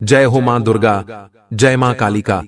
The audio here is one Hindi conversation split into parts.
जय हो मां दुर्गा, जय मां कालिका।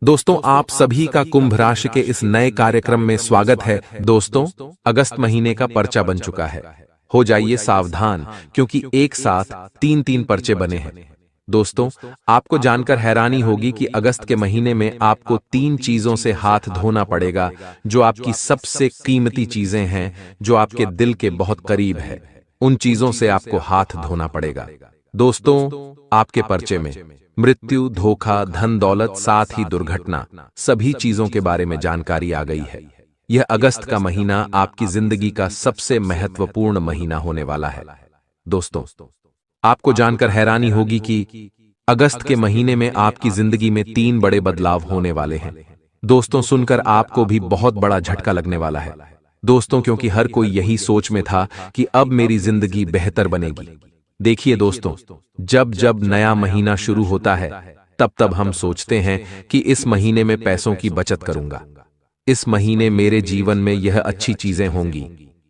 दोस्तों, आप सभी का कुंभ राशि के इस नए कार्यक्रम में स्वागत है। दोस्तों, अगस्त महीने का पर्चा बन चुका है। हो जाइए सावधान, क्योंकि एक साथ तीन तीन पर्चे बने हैं। दोस्तों, आपको जानकर हैरानी होगी कि अगस्त के महीने में आपको तीन चीजों से हाथ धोना पड़ेगा, जो आपकी सबसे कीमती चीजें हैं, जो आपके दिल के बहुत करीब है। उन चीजों से आपको हाथ धोना पड़ेगा। दोस्तों, आपके पर्चे में मृत्यु, धोखा, धन दौलत, साथ ही दुर्घटना, सभी चीजों के बारे में जानकारी आ गई है। यह अगस्त का महीना आपकी जिंदगी का सबसे महत्वपूर्ण महीना होने वाला है। दोस्तों, आपको जानकर हैरानी होगी कि अगस्त के महीने में आपकी जिंदगी में तीन बड़े बदलाव होने वाले हैं। दोस्तों, सुनकर आपको भी बहुत बड़ा झटका लगने वाला है। दोस्तों, क्योंकि हर कोई यही सोच में था कि अब मेरी जिंदगी बेहतर बनेगी। देखिए दोस्तों, जब जब नया महीना शुरू होता है, तब तब हम सोचते हैं कि इस महीने में पैसों की बचत करूंगा, इस महीने मेरे जीवन में यह अच्छी चीजें होंगी,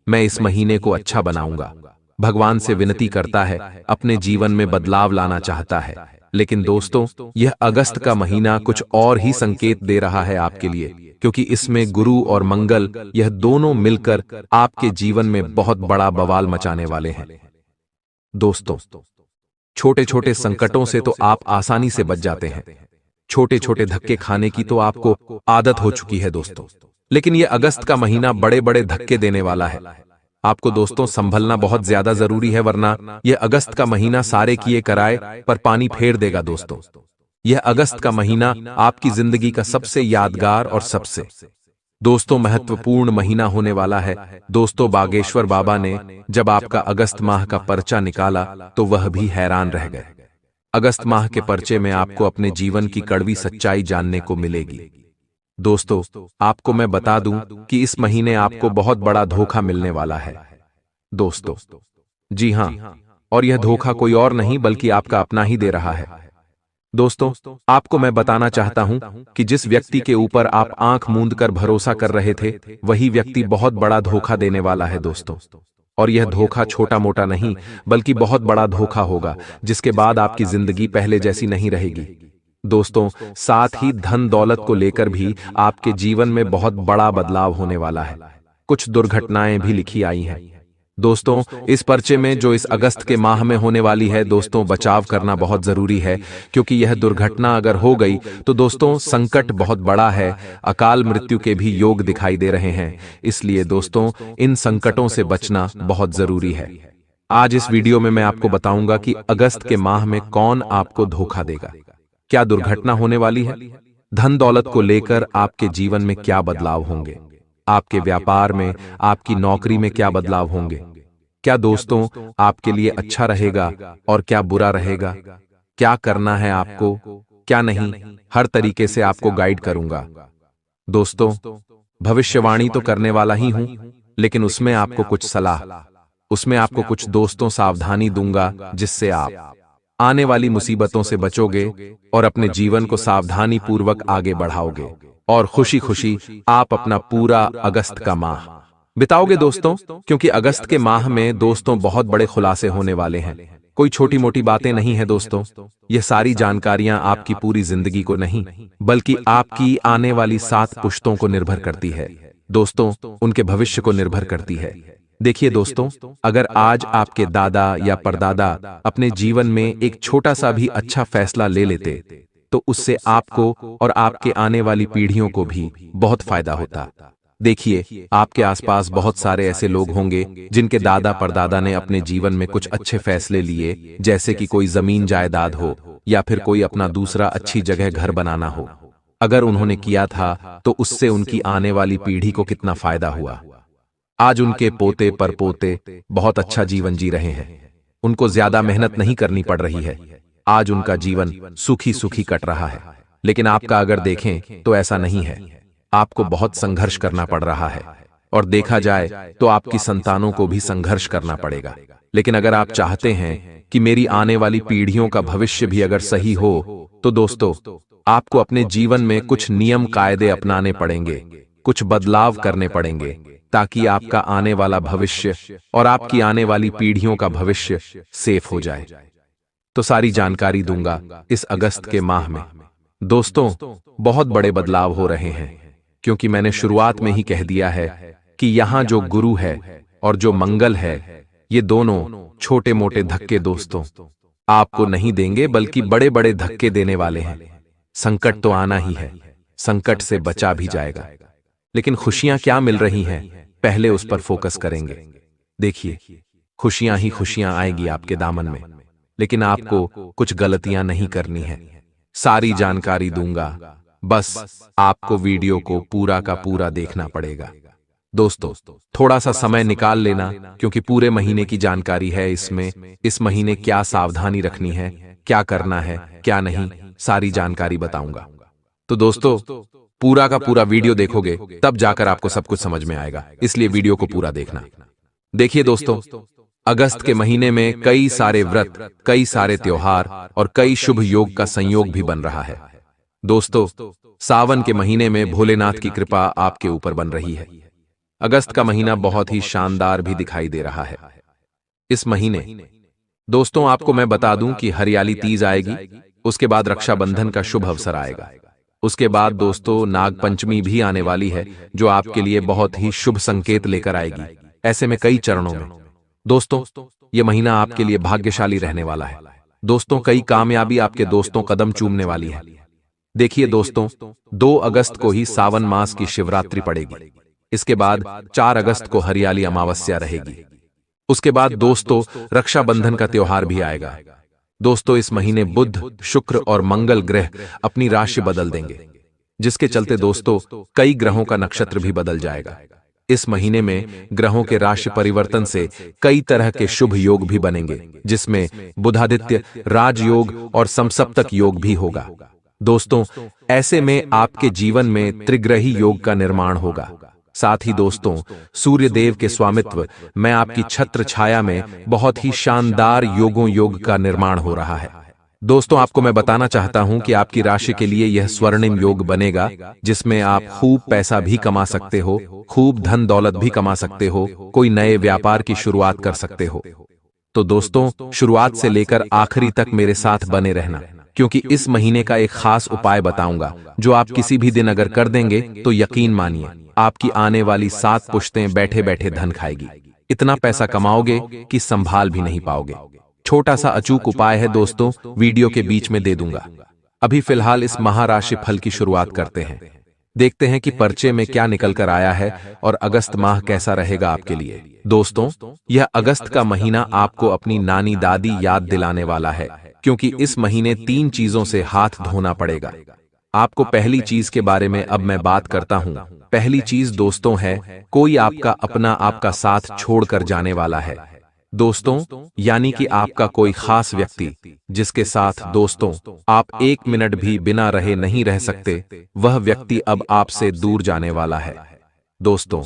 मैं इस महीने को अच्छा बनाऊंगा। भगवान से विनती करता है, अपने जीवन में बदलाव लाना चाहता है। लेकिन दोस्तों, यह अगस्त का महीना कुछ और ही संकेत दे रहा है आपके लिए, क्योंकि इसमें गुरु और मंगल, यह दोनों मिलकर आपके जीवन में बहुत बड़ा बवाल मचाने वाले हैं। दोस्तों, छोटे छोटे संकटों से तो आप आसानी से बच जाते हैं, छोटे छोटे धक्के खाने की तो आपको आदत हो चुकी है दोस्तों। लेकिन यह अगस्त का महीना बड़े बड़े धक्के देने वाला है। आपको दोस्तों संभलना बहुत ज्यादा जरूरी है, वरना यह अगस्त का महीना सारे किए कराए पर पानी फेर देगा। दोस्तों, यह अगस्त का महीना आपकी जिंदगी का सबसे यादगार और सबसे महत्वपूर्ण महीना होने वाला है। दोस्तों, बागेश्वर बाबा ने जब आपका अगस्त माह का पर्चा निकाला तो वह भी हैरान रह गए। अगस्त माह के पर्चे में आपको अपने जीवन की कड़वी सच्चाई जानने को मिलेगी। दोस्तों, आपको मैं बता दूं कि इस महीने आपको बहुत बड़ा धोखा मिलने वाला है। दोस्तों, जी हां, और यह धोखा कोई और नहीं बल्कि आपका अपना ही दे रहा है। दोस्तों, आपको मैं बताना चाहता हूं कि जिस व्यक्ति के ऊपर आप आंख मूंद कर भरोसा कर रहे थे, वही व्यक्ति बहुत बड़ा धोखा देने वाला है दोस्तों। और यह धोखा छोटा मोटा नहीं बल्कि बहुत बड़ा धोखा होगा, जिसके बाद आपकी जिंदगी पहले जैसी नहीं रहेगी। दोस्तों, साथ ही धन दौलत को लेकर भी आपके जीवन में बहुत बड़ा बदलाव होने वाला है। कुछ दुर्घटनाएं भी लिखी आई हैं। दोस्तों, इस पर्चे में जो इस अगस्त के माह में होने वाली है, दोस्तों बचाव करना बहुत जरूरी है, क्योंकि यह दुर्घटना अगर हो गई तो दोस्तों संकट बहुत बड़ा है। अकाल मृत्यु के भी योग दिखाई दे रहे हैं। इसलिए दोस्तों, इन संकटों से बचना बहुत जरूरी है। आज इस वीडियो में मैं आपको बताऊंगा कि अगस्त के माह में कौन आपको धोखा देगा, क्या दुर्घटना होने वाली है, धन दौलत को लेकर आपके जीवन में क्या बदलाव होंगे, आपके व्यापार में, आपकी नौकरी में क्या बदलाव होंगे, क्या दोस्तों आपके लिए अच्छा रहेगा और क्या बुरा रहेगा, क्या करना है आपको, क्या नहीं, हर तरीके से आपको गाइड करूंगा। दोस्तों, भविष्यवाणी तो करने वाला ही हूं, लेकिन उसमें आपको कुछ सलाह, उसमें आपको कुछ दोस्तों सावधानी दूंगा, जिससे आप आने वाली मुसीबतों से बचोगे और अपने जीवन को सावधानी पूर्वक आगे बढ़ाओगे और खुशी खुशी आप अपना पूरा अगस्त का माह बिताओगे दोस्तों। क्योंकि अगस्त के माह में दोस्तों बहुत बड़े खुलासे होने वाले हैं। कोई छोटी मोटी बातें नहीं है दोस्तों। यह सारी जानकारियां आपकी पूरी जिंदगी को नहीं बल्कि आपकी आने वाली 7 पुश्तों को निर्भर करती है दोस्तों, उनके भविष्य को निर्भर करती है। देखिए दोस्तों, अगर आज आपके दादा या परदादा अपने जीवन में एक छोटा सा भी अच्छा फैसला ले लेते, तो उससे आपको और आपके आने वाली पीढ़ियों को भी बहुत फायदा होता। देखिए, आपके आसपास बहुत सारे ऐसे लोग होंगे जिनके दादा परदादा ने अपने जीवन में कुछ अच्छे फैसले लिए, जैसे कि कोई जमीन जायदाद हो या फिर कोई अपना दूसरा अच्छी जगह घर बनाना हो। अगर उन्होंने किया था तो उससे उनकी आने वाली पीढ़ी को कितना फायदा हुआ। आज उनके पोते परपोते बहुत अच्छा जीवन जी रहे हैं। उनको ज्यादा मेहनत नहीं करनी पड़ रही है। आज उनका जीवन सुखी सुखी कट रहा है। लेकिन आपका अगर देखें तो ऐसा नहीं है। आपको बहुत संघर्ष करना पड़ रहा है, और देखा जाए तो आपकी संतानों को भी संघर्ष करना पड़ेगा। लेकिन अगर आप चाहते हैं कि मेरी आने वाली पीढ़ियों का भविष्य भी अगर सही हो, तो दोस्तों आपको अपने जीवन में कुछ नियम कायदे अपनाने पड़ेंगे, कुछ बदलाव करने पड़ेंगे, ताकि आपका आने वाला भविष्य और आपकी आने वाली पीढ़ियों का भविष्य सेफ हो जाए। तो सारी जानकारी दूंगा इस अगस्त के माह में। दोस्तों, बहुत बड़े बदलाव हो रहे हैं, क्योंकि मैंने शुरुआत में ही कह दिया है कि यहां जो गुरु है और जो मंगल है, ये दोनों छोटे मोटे धक्के दोस्तों आपको नहीं देंगे, बल्कि बड़े बड़े धक्के देने वाले हैं। संकट तो आना ही है, संकट से बचा भी जाएगा, लेकिन खुशियां क्या मिल रही हैं, पहले उस पर फोकस करेंगे। देखिए, खुशियां ही खुशियां आएगी आपके दामन में, लेकिन आपको कुछ गलतियां नहीं करनी है। सारी जानकारी दूंगा, बस आपको वीडियो को पूरा का पूरा देखना पड़ेगा। दोस्तों, थोड़ा सा समय निकाल लेना, क्योंकि पूरे महीने की जानकारी है इसमें। इस महीने क्या सावधानी रखनी है, क्या करना है, क्या नहीं, सारी जानकारी बताऊंगा। तो दोस्तों, पूरा का पूरा वीडियो देखोगे तब जाकर आपको सब कुछ समझ में आएगा, इसलिए वीडियो को पूरा देखना। देखिए दोस्तों, अगस्त के महीने में कई सारे व्रत, कई सारे त्योहार और कई शुभ योग का संयोग भी बन रहा है। दोस्तों, सावन के महीने में भोलेनाथ की कृपा आपके ऊपर बन रही है। अगस्त का महीना बहुत ही शानदार भी दिखाई दे रहा है। इस महीने दोस्तों आपको मैं बता दूं कि हरियाली तीज आएगी, उसके बाद रक्षाबंधन का शुभ अवसर आएगा, उसके बाद दोस्तों नागपंचमी भी आने वाली है, जो आपके लिए बहुत ही शुभ संकेत लेकर आएगी। ऐसे में कई चरणों में दोस्तों यह महीना आपके लिए भाग्यशाली रहने वाला है। दोस्तों, कई कामयाबी आपके दोस्तों कदम चूमने वाली है। देखिए दोस्तों, 2 अगस्त को ही सावन मास की शिवरात्रि पड़ेगी। इसके बाद 4 अगस्त को हरियाली अमावस्या रहेगी। उसके बाद दोस्तों रक्षाबंधन का त्योहार भी आएगा। दोस्तों, इस महीने बुध, शुक्र और मंगल ग्रह अपनी राशि बदल देंगे, जिसके चलते दोस्तों कई ग्रहों का नक्षत्र भी बदल जाएगा। इस महीने में ग्रहों के राशि परिवर्तन से कई तरह के शुभ योग भी बनेंगे, जिसमें बुधादित्य राजयोग और समसप्तक योग भी होगा। दोस्तों, ऐसे में आपके जीवन में त्रिग्रही योग का निर्माण होगा। साथ ही दोस्तों, सूर्य देव के स्वामित्व में आपकी छत्र छाया में बहुत ही शानदार योग का निर्माण हो रहा है। दोस्तों, आपको मैं बताना चाहता हूं कि आपकी राशि के लिए यह स्वर्णिम योग बनेगा, जिसमें आप खूब पैसा भी कमा सकते हो, खूब धन दौलत भी कमा सकते हो, कोई नए व्यापार की शुरुआत कर सकते हो। तो दोस्तों, शुरुआत से लेकर आखिरी तक मेरे साथ बने रहना, क्योंकि इस महीने का एक खास उपाय बताऊंगा, जो आप किसी भी दिन अगर कर देंगे तो यकीन मानिए आपकी आने वाली 7 पुश्तें बैठे बैठे धन खाएगी। इतना पैसा कमाओगे कि संभाल भी नहीं पाओगे। छोटा सा अचूक उपाय है दोस्तों, वीडियो के बीच में दे दूंगा। अभी फिलहाल इस महाराशि फल की शुरुआत करते हैं। देखते हैं कि पर्चे में क्या निकल कर आया है और अगस्त माह कैसा रहेगा आपके लिए। दोस्तों, यह अगस्त का महीना आपको अपनी नानी दादी याद दिलाने वाला है, क्योंकि इस महीने 3 चीजों से हाथ धोना पड़ेगा। आपको पहली चीज के बारे में अब मैं बात करता हूं। पहली चीज दोस्तों है, कोई आपका अपना आपका साथ छोड़कर जाने वाला है। दोस्तों, यानी कि आपका कोई खास व्यक्ति, जिसके साथ दोस्तों आप 1 मिनट भी बिना रहे नहीं रह सकते, वह व्यक्ति अब आपसे दूर जाने वाला है। दोस्तों,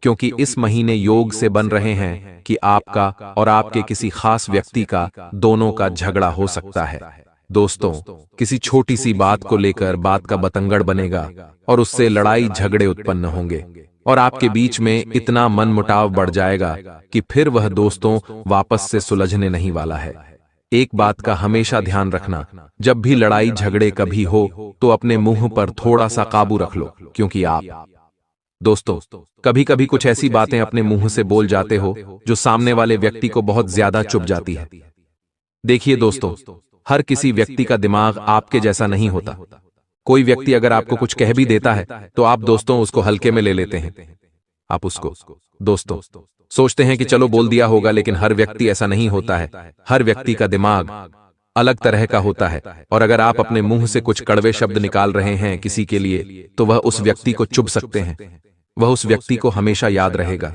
क्योंकि इस महीने योग से बन रहे हैं कि आपका और आपके किसी खास व्यक्ति का दोनों का झगड़ा हो सकता है। दोस्तों, किसी छोटी सी बात को लेकर बात का बतंगड़ बनेगा और उससे लड़ाई झगड़े उत्पन्न होंगे और आपके बीच में इतना मनमुटाव बढ़ जाएगा कि फिर वह दोस्तों वापस से सुलझने नहीं वाला है। एक बात का हमेशा ध्यान रखना, जब भी लड़ाई झगड़े कभी हो तो अपने मुंह पर थोड़ा सा काबू रख लो, क्योंकि आप दोस्तों कभी कभी कुछ ऐसी बातें अपने मुंह से बोल जाते हो जो सामने वाले व्यक्ति को बहुत ज्यादा चुभ जाती है। देखिए दोस्तों, हर किसी व्यक्ति का दिमाग आपके जैसा नहीं होता। कोई व्यक्ति अगर आपको कुछ कह भी देता है तो आप दोस्तों उसको हल्के में ले लेते हैं। आप उसको दोस्तों सोचते हैं कि चलो बोल दिया होगा, लेकिन हर व्यक्ति ऐसा नहीं होता है। हर व्यक्ति का दिमाग अलग तरह का होता है, और अगर आप अपने मुंह से कुछ कड़वे शब्द निकाल रहे हैं किसी के लिए, तो वह उस व्यक्ति को चुभ सकते हैं। वह उस व्यक्ति को हमेशा याद रहेगा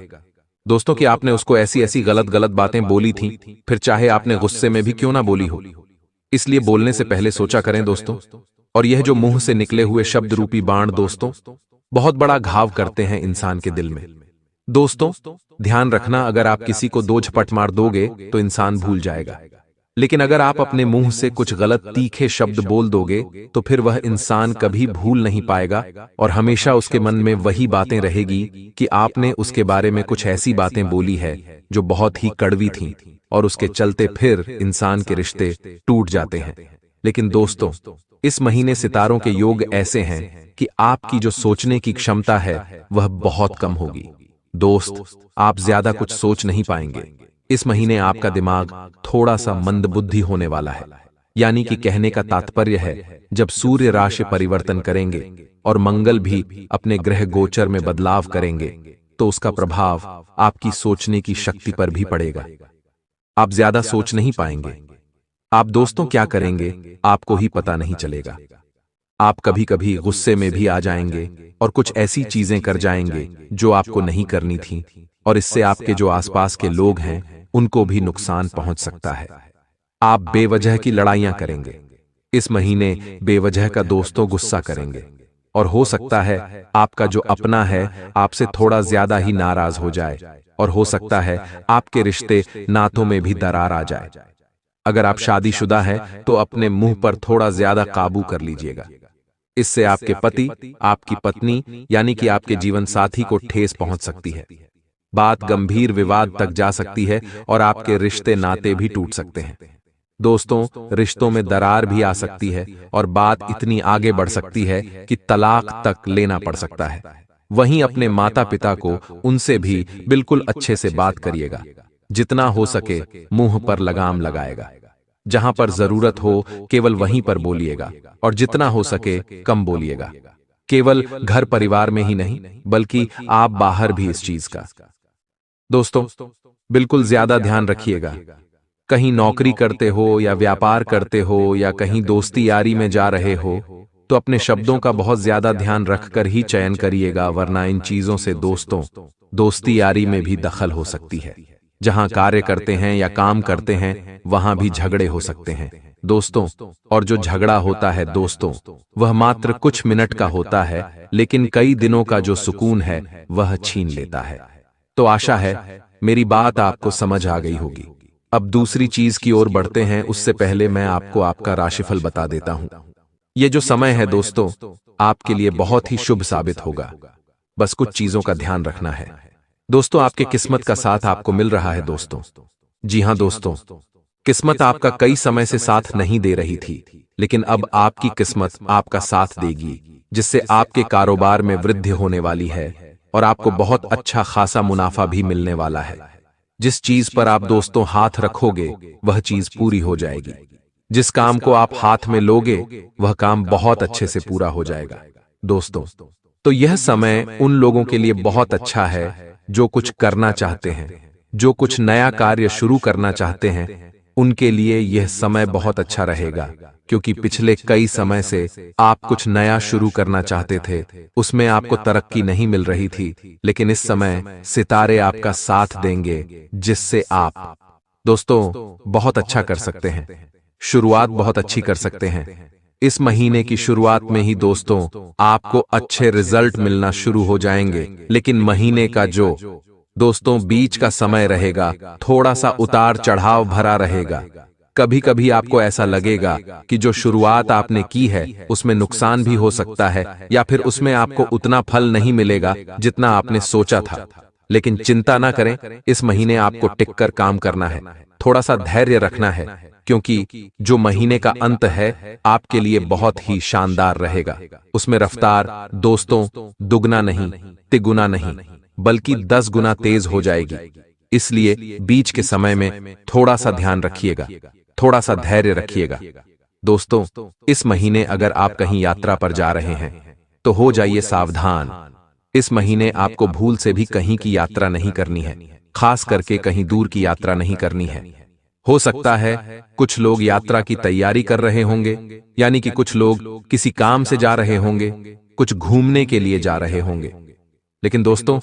दोस्तों कि आपने उसको ऐसी ऐसी गलत गलत बातें बोली थी, फिर चाहे आपने गुस्से में भी क्यों ना बोली हो। इसलिए बोलने से पहले सोचा करें दोस्तों। और यह जो मुंह से निकले हुए शब्द रूपी बाण दोस्तों बहुत बड़ा घाव करते हैं इंसान के दिल में। दोस्तों ध्यान रखना, अगर आप किसी को 2 झपट मार दोगे तो इंसान भूल जाएगा, लेकिन अगर आप अपने मुंह से कुछ गलत तीखे शब्द बोल दोगे तो फिर वह इंसान कभी भूल नहीं पाएगा और हमेशा उसके मन में वही बातें रहेगी कि आपने उसके बारे में कुछ ऐसी बातें बोली है जो बहुत ही कड़वी थीं। और उसके चलते फिर इंसान के रिश्ते टूट जाते हैं। लेकिन दोस्तों, इस महीने सितारों के योग ऐसे हैं कि आपकी जो सोचने की क्षमता है वह बहुत कम होगी। दोस्त, आप ज्यादा कुछ सोच नहीं पाएंगे। इस महीने आपका दिमाग थोड़ा सा मंदबुद्धि होने वाला है। यानी कि कहने का तात्पर्य है, जब सूर्य राशि परिवर्तन करेंगे और मंगल भी अपने ग्रह गोचर में बदलाव करेंगे तो उसका प्रभाव आपकी सोचने की शक्ति पर भी पड़ेगा। आप ज्यादा सोच नहीं पाएंगे। आप दोस्तों क्या करेंगे आपको ही पता नहीं चलेगा। आप कभी कभी गुस्से में भी आ जाएंगे और कुछ ऐसी चीजें कर जाएंगे जो आपको नहीं करनी थी, और इससे आपके जो आसपास के लोग हैं उनको भी नुकसान पहुंच सकता है। आप बेवजह की लड़ाइयां करेंगे। इस महीने बेवजह का दोस्तों गुस्सा करेंगे और हो सकता है आपका जो अपना है आपसे थोड़ा ज्यादा ही नाराज हो जाए, और हो सकता है आपके रिश्ते नातों में भी दरार आ जाए। अगर आप शादीशुदा हैं तो अपने मुंह पर थोड़ा ज्यादा काबू कर लीजिएगा। इससे आपके पति, आपकी पत्नी यानी कि आपके जीवन साथी को ठेस पहुंच सकती है। बात गंभीर विवाद तक जा सकती है और आपके रिश्ते नाते भी टूट सकते हैं। दोस्तों, रिश्तों में दरार भी आ सकती है और बात इतनी आगे बढ़ सकती है कि तलाक तक लेना पड़ सकता है। वहीं अपने माता पिता को उनसे भी बिल्कुल अच्छे से बात करिएगा। जितना हो सके मुंह पर लगाम लगाएगा। जहां पर जरूरत हो केवल वहीं पर बोलिएगा और जितना हो सके कम बोलिएगा। केवल घर परिवार में ही नहीं बल्कि आप बाहर भी इस चीज का। दोस्तों, बिल्कुल ज्यादा ध्यान रखिएगा। कहीं नौकरी करते हो या व्यापार करते हो या कहीं दोस्ती यारी में जा रहे हो तो अपने शब्दों का बहुत ज्यादा ध्यान रखकर ही चयन करिएगा, वरना इन चीजों से दोस्तों दोस्ती यारी में भी दखल हो सकती है। जहां कार्य करते हैं या काम करते हैं वहां भी झगड़े हो सकते हैं दोस्तों, और जो झगड़ा होता है दोस्तों वह मात्र कुछ मिनट का होता है, लेकिन कई दिनों का जो सुकून है वह छीन लेता है। तो आशा है मेरी बात आपको समझ आ गई होगी। अब दूसरी चीज की ओर बढ़ते हैं, उससे पहले मैं आपको आपका राशिफल बता देता हूं। यह जो समय है दोस्तों आपके लिए बहुत ही शुभ साबित होगा। बस कुछ चीजों का ध्यान रखना है। दोस्तों, आपके किस्मत का साथ आपको मिल रहा है दोस्तों। जी हां दोस्तों, किस्मत आपका कई समय से साथ नहीं दे रही थी, लेकिन अब आपकी किस्मत आपका साथ देगी, जिससे आपके कारोबार में वृद्धि होने वाली है और आपको बहुत अच्छा खासा मुनाफा भी मिलने वाला है। जिस चीज पर आप दोस्तों हाथ रखोगे वह चीज पूरी हो जाएगी। जिस काम को आप हाथ में लोगे वह काम बहुत अच्छे से पूरा हो जाएगा दोस्तों। तो यह समय उन लोगों के लिए बहुत अच्छा है जो कुछ करना चाहते हैं, जो कुछ नया कार्य शुरू करना चाहते हैं। उनके लिए यह समय बहुत अच्छा रहेगा, क्योंकि पिछले कई समय से आप कुछ नया शुरू करना चाहते थे, उसमें आपको तरक्की नहीं मिल रही थी, लेकिन इस समय सितारे आपका साथ देंगे, जिससे आप दोस्तों बहुत अच्छा कर सकते हैं। शुरुआत बहुत अच्छी कर सकते हैं। इस महीने की शुरुआत में ही दोस्तों आपको अच्छे रिजल्ट मिलना शुरू हो जाएंगे, लेकिन महीने का जो दोस्तों बीच का समय रहेगा थोड़ा सा उतार चढ़ाव भरा रहेगा। कभी कभी आपको ऐसा लगेगा कि जो शुरुआत आपने की है उसमें नुकसान भी हो सकता है, या फिर उसमें आपको उतना फल नहीं मिलेगा जितना आपने सोचा था। लेकिन चिंता ना करें, इस महीने आपको टिककर काम करना है, थोड़ा सा धैर्य रखना है, क्योंकि जो महीने का अंत है आपके लिए बहुत ही शानदार रहेगा। उसमें रफ्तार दोस्तों दुगना नहीं, तिगुना नहीं, बल्कि 10 गुना तेज हो जाएगी। इसलिए बीच के समय में थोड़ा सा ध्यान रखिएगा, थोड़ा सा धैर्य रखिएगा। दोस्तों, इस महीने अगर आप कहीं यात्रा पर जा रहे हैं तो हो जाइए सावधान। इस महीने आपको भूल से भी कहीं की यात्रा नहीं करनी है, खास करके कहीं दूर की यात्रा नहीं करनी है। हो सकता है कुछ लोग यात्रा की तैयारी कर रहे होंगे, यानी कि कुछ लोग किसी काम से जा रहे होंगे, कुछ घूमने के लिए जा रहे होंगे। लेकिन दोस्तों,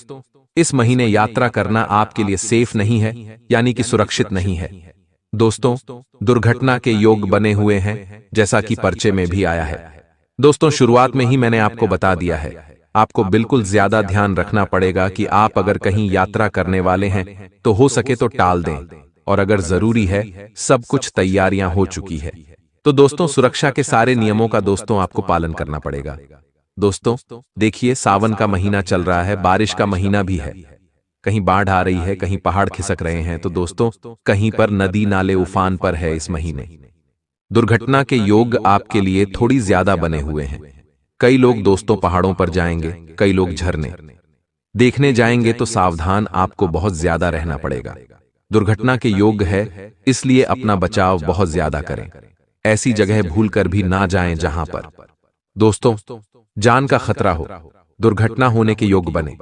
इस महीने यात्रा करना आपके लिए सेफ नहीं है, यानी कि सुरक्षित नहीं है। दोस्तों, दुर्घटना के योग बने हुए हैं, जैसा कि पर्चे में भी आया है। दोस्तों, शुरुआत में ही मैंने आपको बता दिया है, आपको बिल्कुल ज्यादा ध्यान रखना पड़ेगा कि आप अगर कहीं यात्रा करने वाले हैं तो हो सके तो टाल दें, और अगर जरूरी है सब कुछ तैयारियां हो चुकी है तो दोस्तों सुरक्षा के सारे नियमों का दोस्तों आपको पालन करना पड़ेगा। दोस्तों देखिए, सावन का महीना चल रहा है, बारिश का महीना भी है। कहीं बाढ़ आ रही है, कहीं पहाड़ खिसक रहे हैं, तो दोस्तों कहीं पर नदी नाले उफान पर है इस महीने। दुर्घटना के योग आपके लिए थोड़ी ज्यादा बने हुए हैं। कई लोग दोस्तों पहाड़ों पर जाएंगे, कई लोग झरने देखने जाएंगे, तो सावधान आपको बहुत ज्यादा रहना पड़ेगा। दुर्घटना के योग है, इसलिए अपना बचाव बहुत ज्यादा करें। ऐसी जगह भूलकर भी ना जाएं जहां पर दोस्तों जान का खतरा हो, दुर्घटना होने के योग बने।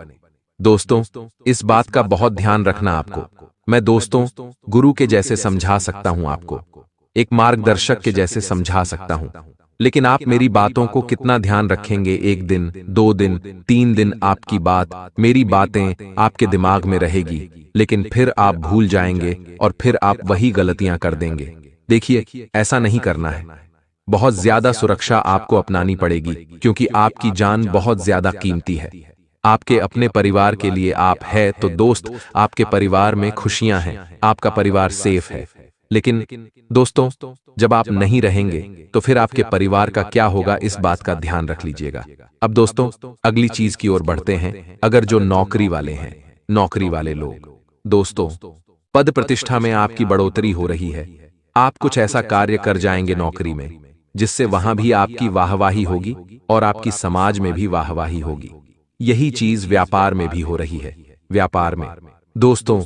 दोस्तों इस बात का बहुत ध्यान रखना आपको। मैं दोस्तों गुरु के जैसे समझा सकता हूं आपको, एक मार्गदर्शक के जैसे समझा सकता हूं, लेकिन आप मेरी बातों को कितना ध्यान रखेंगे? 1 दिन, 2 दिन, 3 दिन आपकी बात, मेरी बातें आपके दिमाग में रहेगी, लेकिन फिर आप भूल जाएंगे और फिर आप वही गलतियां कर देंगे। देखिए, ऐसा नहीं करना है। बहुत ज्यादा सुरक्षा आपको अपनानी पड़ेगी, क्योंकि आपकी जान बहुत ज्यादा कीमती है। आपके अपने परिवार के लिए आप है तो दोस्त, आपके परिवार में खुशियां हैं, आपका परिवार सेफ है। लेकिन दोस्तों जब आप नहीं रहेंगे तो फिर आपके परिवार का क्या होगा, इस बात का ध्यान रख लीजिएगा। अब दोस्तों अगली चीज की ओर बढ़ते हैं। अगर जो नौकरी वाले हैं, नौकरी वाले लोग, दोस्तों पद प्रतिष्ठा में आपकी बढ़ोतरी हो रही है। आप कुछ ऐसा कार्य कर जाएंगे नौकरी में जिससे वहां भी आपकी वाहवाही होगी और आपकी समाज में भी वाहवाही होगी। यही चीज व्यापार में भी हो रही है। व्यापार में दोस्तों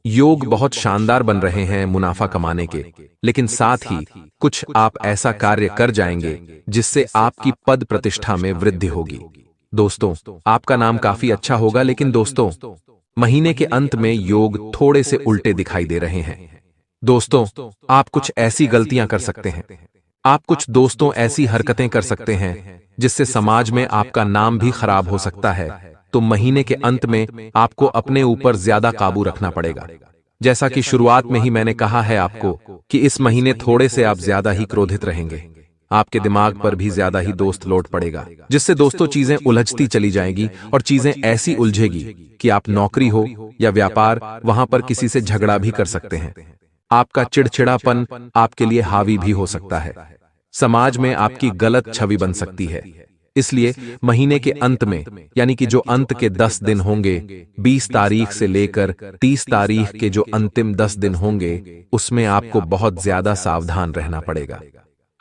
योग बहुत शानदार बन रहे हैं मुनाफा कमाने के, लेकिन साथ ही कुछ आप ऐसा कार्य कर जाएंगे जिससे आपकी पद प्रतिष्ठा में वृद्धि होगी। दोस्तों आपका नाम काफी अच्छा होगा, लेकिन दोस्तों महीने के अंत में योग थोड़े से उल्टे दिखाई दे रहे हैं। दोस्तों आप कुछ ऐसी गलतियां कर सकते हैं, आप कुछ दोस्तों ऐसी हरकतें कर सकते हैं जिससे समाज में आपका नाम भी खराब हो सकता है। तो महीने के अंत में आपको अपने ऊपर ज्यादा काबू रखना पड़ेगा। जैसा कि शुरुआत में ही मैंने कहा है आपको कि इस महीने थोड़े से आप ज्यादा ही क्रोधित रहेंगे। आपके दिमाग पर भी ज्यादा ही दोस्त लोड पड़ेगा, जिससे दोस्तों चीजें उलझती चली जाएंगी और चीजें ऐसी उलझेगी कि आप नौकरी हो या व्यापार, वहां पर किसी से झगड़ा भी कर सकते हैं। आपका चिड़चिड़ापन आपके लिए हावी भी हो सकता है। समाज में आपकी गलत छवि बन सकती है। इसलिए महीने के अंत में, यानी कि जो अंत के 10 दिन होंगे, 20 तारीख से लेकर 30 तारीख के जो अंतिम 10 दिन होंगे, उसमें आपको बहुत ज्यादा सावधान रहना पड़ेगा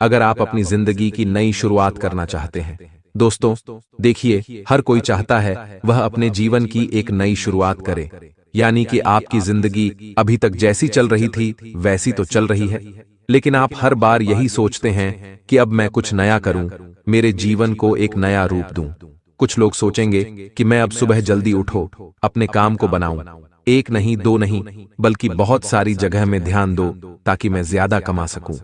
अगर आप अपनी जिंदगी की नई शुरुआत करना चाहते हैं। दोस्तों देखिए, हर कोई चाहता है वह अपने जीवन की एक नई शुरुआत करे, यानी कि आपकी जिंदगी अभी तक जैसी चल रही थी वैसी तो चल रही है, लेकिन आप हर बार यही सोचते हैं कि अब मैं कुछ नया करूं, मेरे जीवन को एक नया रूप दूं। कुछ लोग सोचेंगे कि मैं अब सुबह जल्दी उठो, अपने काम को बनाऊं, 1 नहीं 2 नहीं बल्कि बहुत सारी जगह में ध्यान दो ताकि मैं ज्यादा कमा सकूं।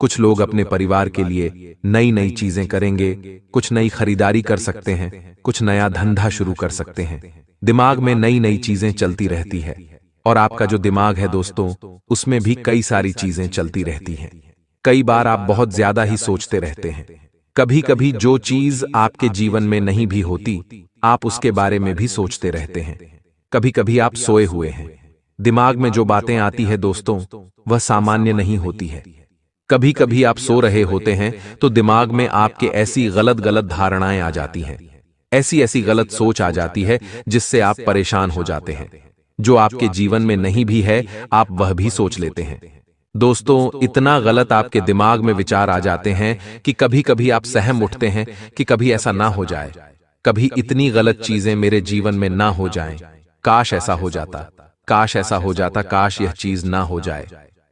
कुछ लोग अपने परिवार के लिए नई नई चीजें करेंगे, कुछ नई खरीदारी कर सकते हैं, कुछ नया धंधा शुरू कर सकते हैं। दिमाग में नई नई चीजें चलती रहती है, और आपका जो दिमाग है दोस्तों, उसमें भी कई सारी चीजें चलती रहती हैं। कई बार आप बहुत ज्यादा ही सोचते रहते हैं। कभी कभी जो चीज आपके जीवन में नहीं भी होती, आप उसके बारे में भी सोचते रहते हैं। कभी कभी आप सोए हुए हैं, दिमाग में जो बातें आती है दोस्तों, वह सामान्य नहीं होती है। कभी कभी आप सो रहे होते हैं तो दिमाग में आपके ऐसी गलत गलत धारणाएं आ जाती हैं, ऐसी ऐसी गलत सोच आ जाती है जिससे आप परेशान हो जाते हैं। जो आपके जीवन में नहीं भी है, आप वह भी सोच लेते हैं। दोस्तों इतना गलत आपके दिमाग में विचार आ जाते हैं कि कभी कभी आप सहम उठते हैं कि कभी ऐसा ना हो जाए, कभी इतनी गलत चीजें मेरे जीवन में ना हो जाएं, काश ऐसा हो जाता, काश ऐसा हो जाता, काश यह चीज ना हो जाए।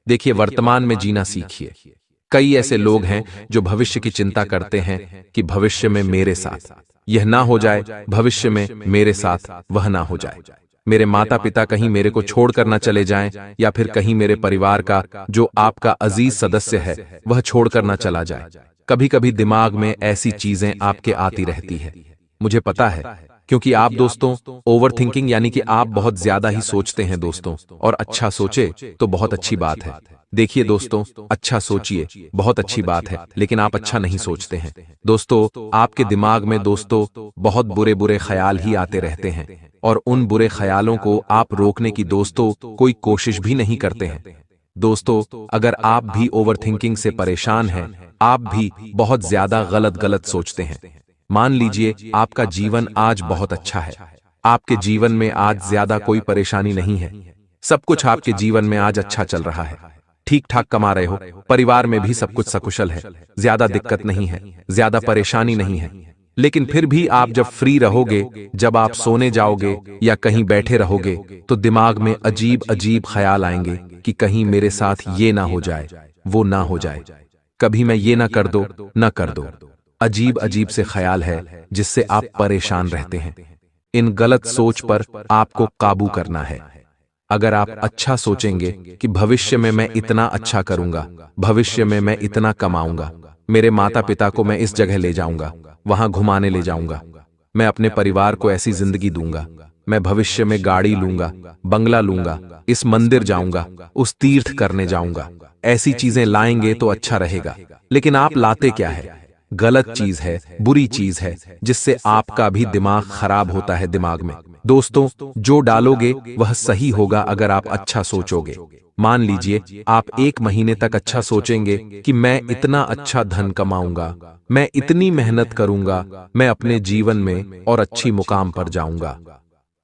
देखिए, वर्तमान में जीना सीखिए। कई ऐसे लोग हैं जो भविष्य की चिंता करते हैं कि भविष्य में मेरे साथ यह ना हो जाए, भविष्य में मेरे साथ वह ना हो जाए, मेरे माता पिता कहीं मेरे को छोड़कर ना चले जाएं, या फिर कहीं मेरे परिवार का जो आपका अजीज सदस्य है वह छोड़कर ना चला जाए। कभी कभी दिमाग में ऐसी चीजें आपके आती रहती है। मुझे पता है, क्योंकि आप दोस्तों ओवर थिंकिंग यानी कि आप बहुत ज्यादा ही सोचते हैं दोस्तों, और अच्छा सोचे तो बहुत अच्छी बात है। देखिए दोस्तों, अच्छा सोचिए, बहुत अच्छी बात है, लेकिन आप अच्छा नहीं सोचते हैं। दोस्तों आपके दिमाग में दोस्तों बहुत बुरे बुरे ख्याल ही आते रहते हैं, और उन बुरे ख्यालों को आप रोकने की दोस्तों कोई कोशिश भी नहीं करते हैं। दोस्तों अगर आप भी ओवर थिंकिंग से परेशान हैं, आप भी बहुत ज्यादा गलत गलत सोचते हैं, मान लीजिए आपका जीवन आज बहुत अच्छा है, आपके जीवन में आज ज्यादा कोई परेशानी नहीं है। सब कुछ आपके जीवन में आज अच्छा चल रहा है। ठीक ठाक कमा रहे हो, परिवार में भी सब कुछ सकुशल है, ज्यादा दिक्कत नहीं है, ज्यादा परेशानी नहीं है। लेकिन फिर भी आप जब फ्री रहोगे, जब आप सोने जाओगे या कहीं बैठे रहोगे, तो दिमाग में अजीब अजीब ख्याल आएंगे कि कहीं मेरे साथ ये ना हो जाए, वो ना हो जाए, कभी मैं ये ना कर दो, ना कर दो। अजीब अजीब से ख्याल है जिससे आप परेशान रहते हैं। इन गलत सोच पर आपको काबू करना है। अगर आप अच्छा सोचेंगे कि भविष्य में मैं इतना अच्छा करूंगा, भविष्य में मैं इतना कमाऊंगा, मेरे माता पिता को मैं इस जगह ले जाऊंगा, वहां घुमाने ले जाऊंगा, मैं अपने परिवार को ऐसी जिंदगी दूंगा, मैं भविष्य में गाड़ी लूंगा, बंगला लूंगा, इस मंदिर जाऊंगा, उस तीर्थ करने जाऊंगा, ऐसी चीजें लाएंगे तो अच्छा रहेगा। लेकिन आप लाते क्या है? गलत चीज है, बुरी चीज है, जिससे आपका भी दिमाग खराब होता है। दिमाग में दोस्तों जो डालोगे वह सही होगा अगर आप अच्छा सोचोगे। मान लीजिए आप 1 महीने तक अच्छा सोचेंगे कि मैं इतना अच्छा धन कमाऊंगा, मैं इतनी मेहनत करूंगा, मैं अपने जीवन में और अच्छी मुकाम पर जाऊंगा।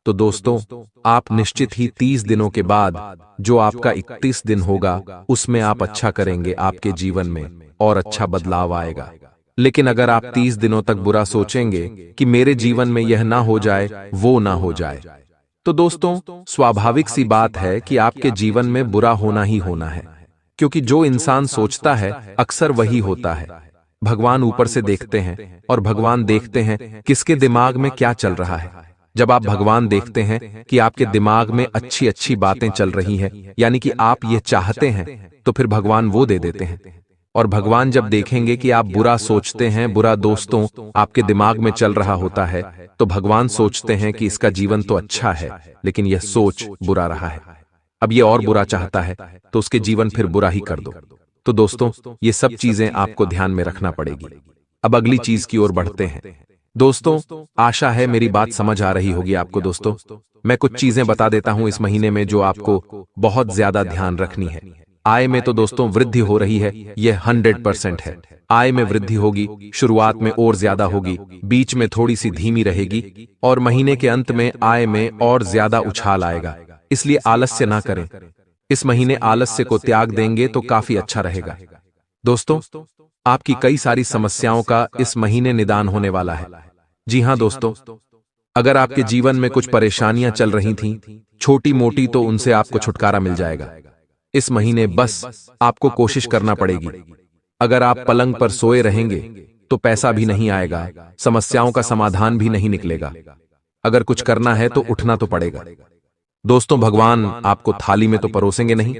तो दोस्तों आप निश्चित ही 30 दिनों के बाद, जो आपका 31 दिन होगा, उसमें आप अच्छा करेंगे आपके जीवन में और अच्छा बदलाव आएगा। लेकिन अगर आप 30 दिनों तक बुरा सोचेंगे कि मेरे जीवन में यह ना हो जाए, वो ना हो जाए, तो दोस्तों स्वाभाविक सी बात है कि आपके जीवन में बुरा होना ही होना है। क्योंकि जो इंसान सोचता है अक्सर वही होता है। भगवान ऊपर से देखते हैं और भगवान देखते हैं किसके दिमाग में क्या चल रहा है। जब आप भगवान देखते हैं कि आपके दिमाग में अच्छी अच्छी बातें चल रही हैं, यानी कि आप ये चाहते हैं, तो फिर भगवान वो दे देते हैं। और भगवान जब देखेंगे कि आप बुरा सोचते हैं, बुरा दोस्तों आपके दिमाग में चल रहा होता है, तो भगवान सोचते हैं कि इसका जीवन तो अच्छा है, लेकिन यह सोच बुरा रहा है, अब ये और बुरा चाहता है, तो उसके जीवन फिर बुरा ही कर दो। तो दोस्तों ये सब चीजें आपको ध्यान में रखना पड़ेगी। अब अगली चीज की ओर बढ़ते हैं। दोस्तों आशा है मेरी बात समझ आ रही होगी आपको। दोस्तों मैं कुछ चीजें बता देता हूं इस महीने में जो आपको बहुत ज्यादा ध्यान रखनी है। आय में तो दोस्तों वृद्धि हो रही है, यह 100% है। आय में वृद्धि होगी, शुरुआत में और ज्यादा होगी, बीच में थोड़ी सी धीमी रहेगी और महीने के अंत में आय में और ज्यादा उछाल आएगा। इसलिए आलस्य ना करें। इस महीने आलस्य को त्याग देंगे तो काफी अच्छा रहेगा। दोस्तों आपकी कई सारी समस्याओं का इस महीने निदान होने वाला है। जी हां दोस्तों, अगर आपके जीवन में कुछ परेशानियां चल रही थीं, छोटी मोटी, तो उनसे आपको छुटकारा मिल जाएगा। इस महीने बस आपको कोशिश करना पड़ेगी। अगर आप पलंग पर सोए रहेंगे तो पैसा भी नहीं आएगा, समस्याओं का समाधान भी नहीं निकलेगा। अगर कुछ करना है तो उठना तो पड़ेगा। दोस्तों भगवान आपको थाली में तो परोसेंगे नहीं,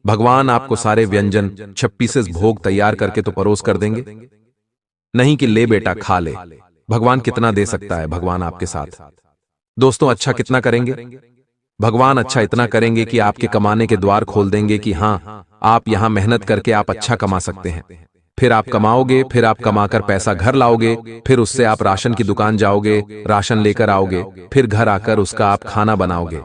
भगवान आपको सारे व्यंजन 26 भोग तैयार करके तो परोस कर देंगे नहीं कि ले बेटा खा ले। भगवान कितना दे सकता है भगवान आपके साथ। दोस्तों अच्छा कितना करेंगे? भगवान अच्छा इतना करेंगे कि आपके कमाने के द्वार खोल देंगे कि हां आप यहां मेहनत करके आप अच्छा कमा सकते हैं। फिर आप कमाओगे, फिर आप कमाकर पैसा घर लाओगे, फिर उससे आप राशन की दुकान जाओगे, राशन लेकर आओगे, फिर घर आकर उसका आप खाना बनाओगे,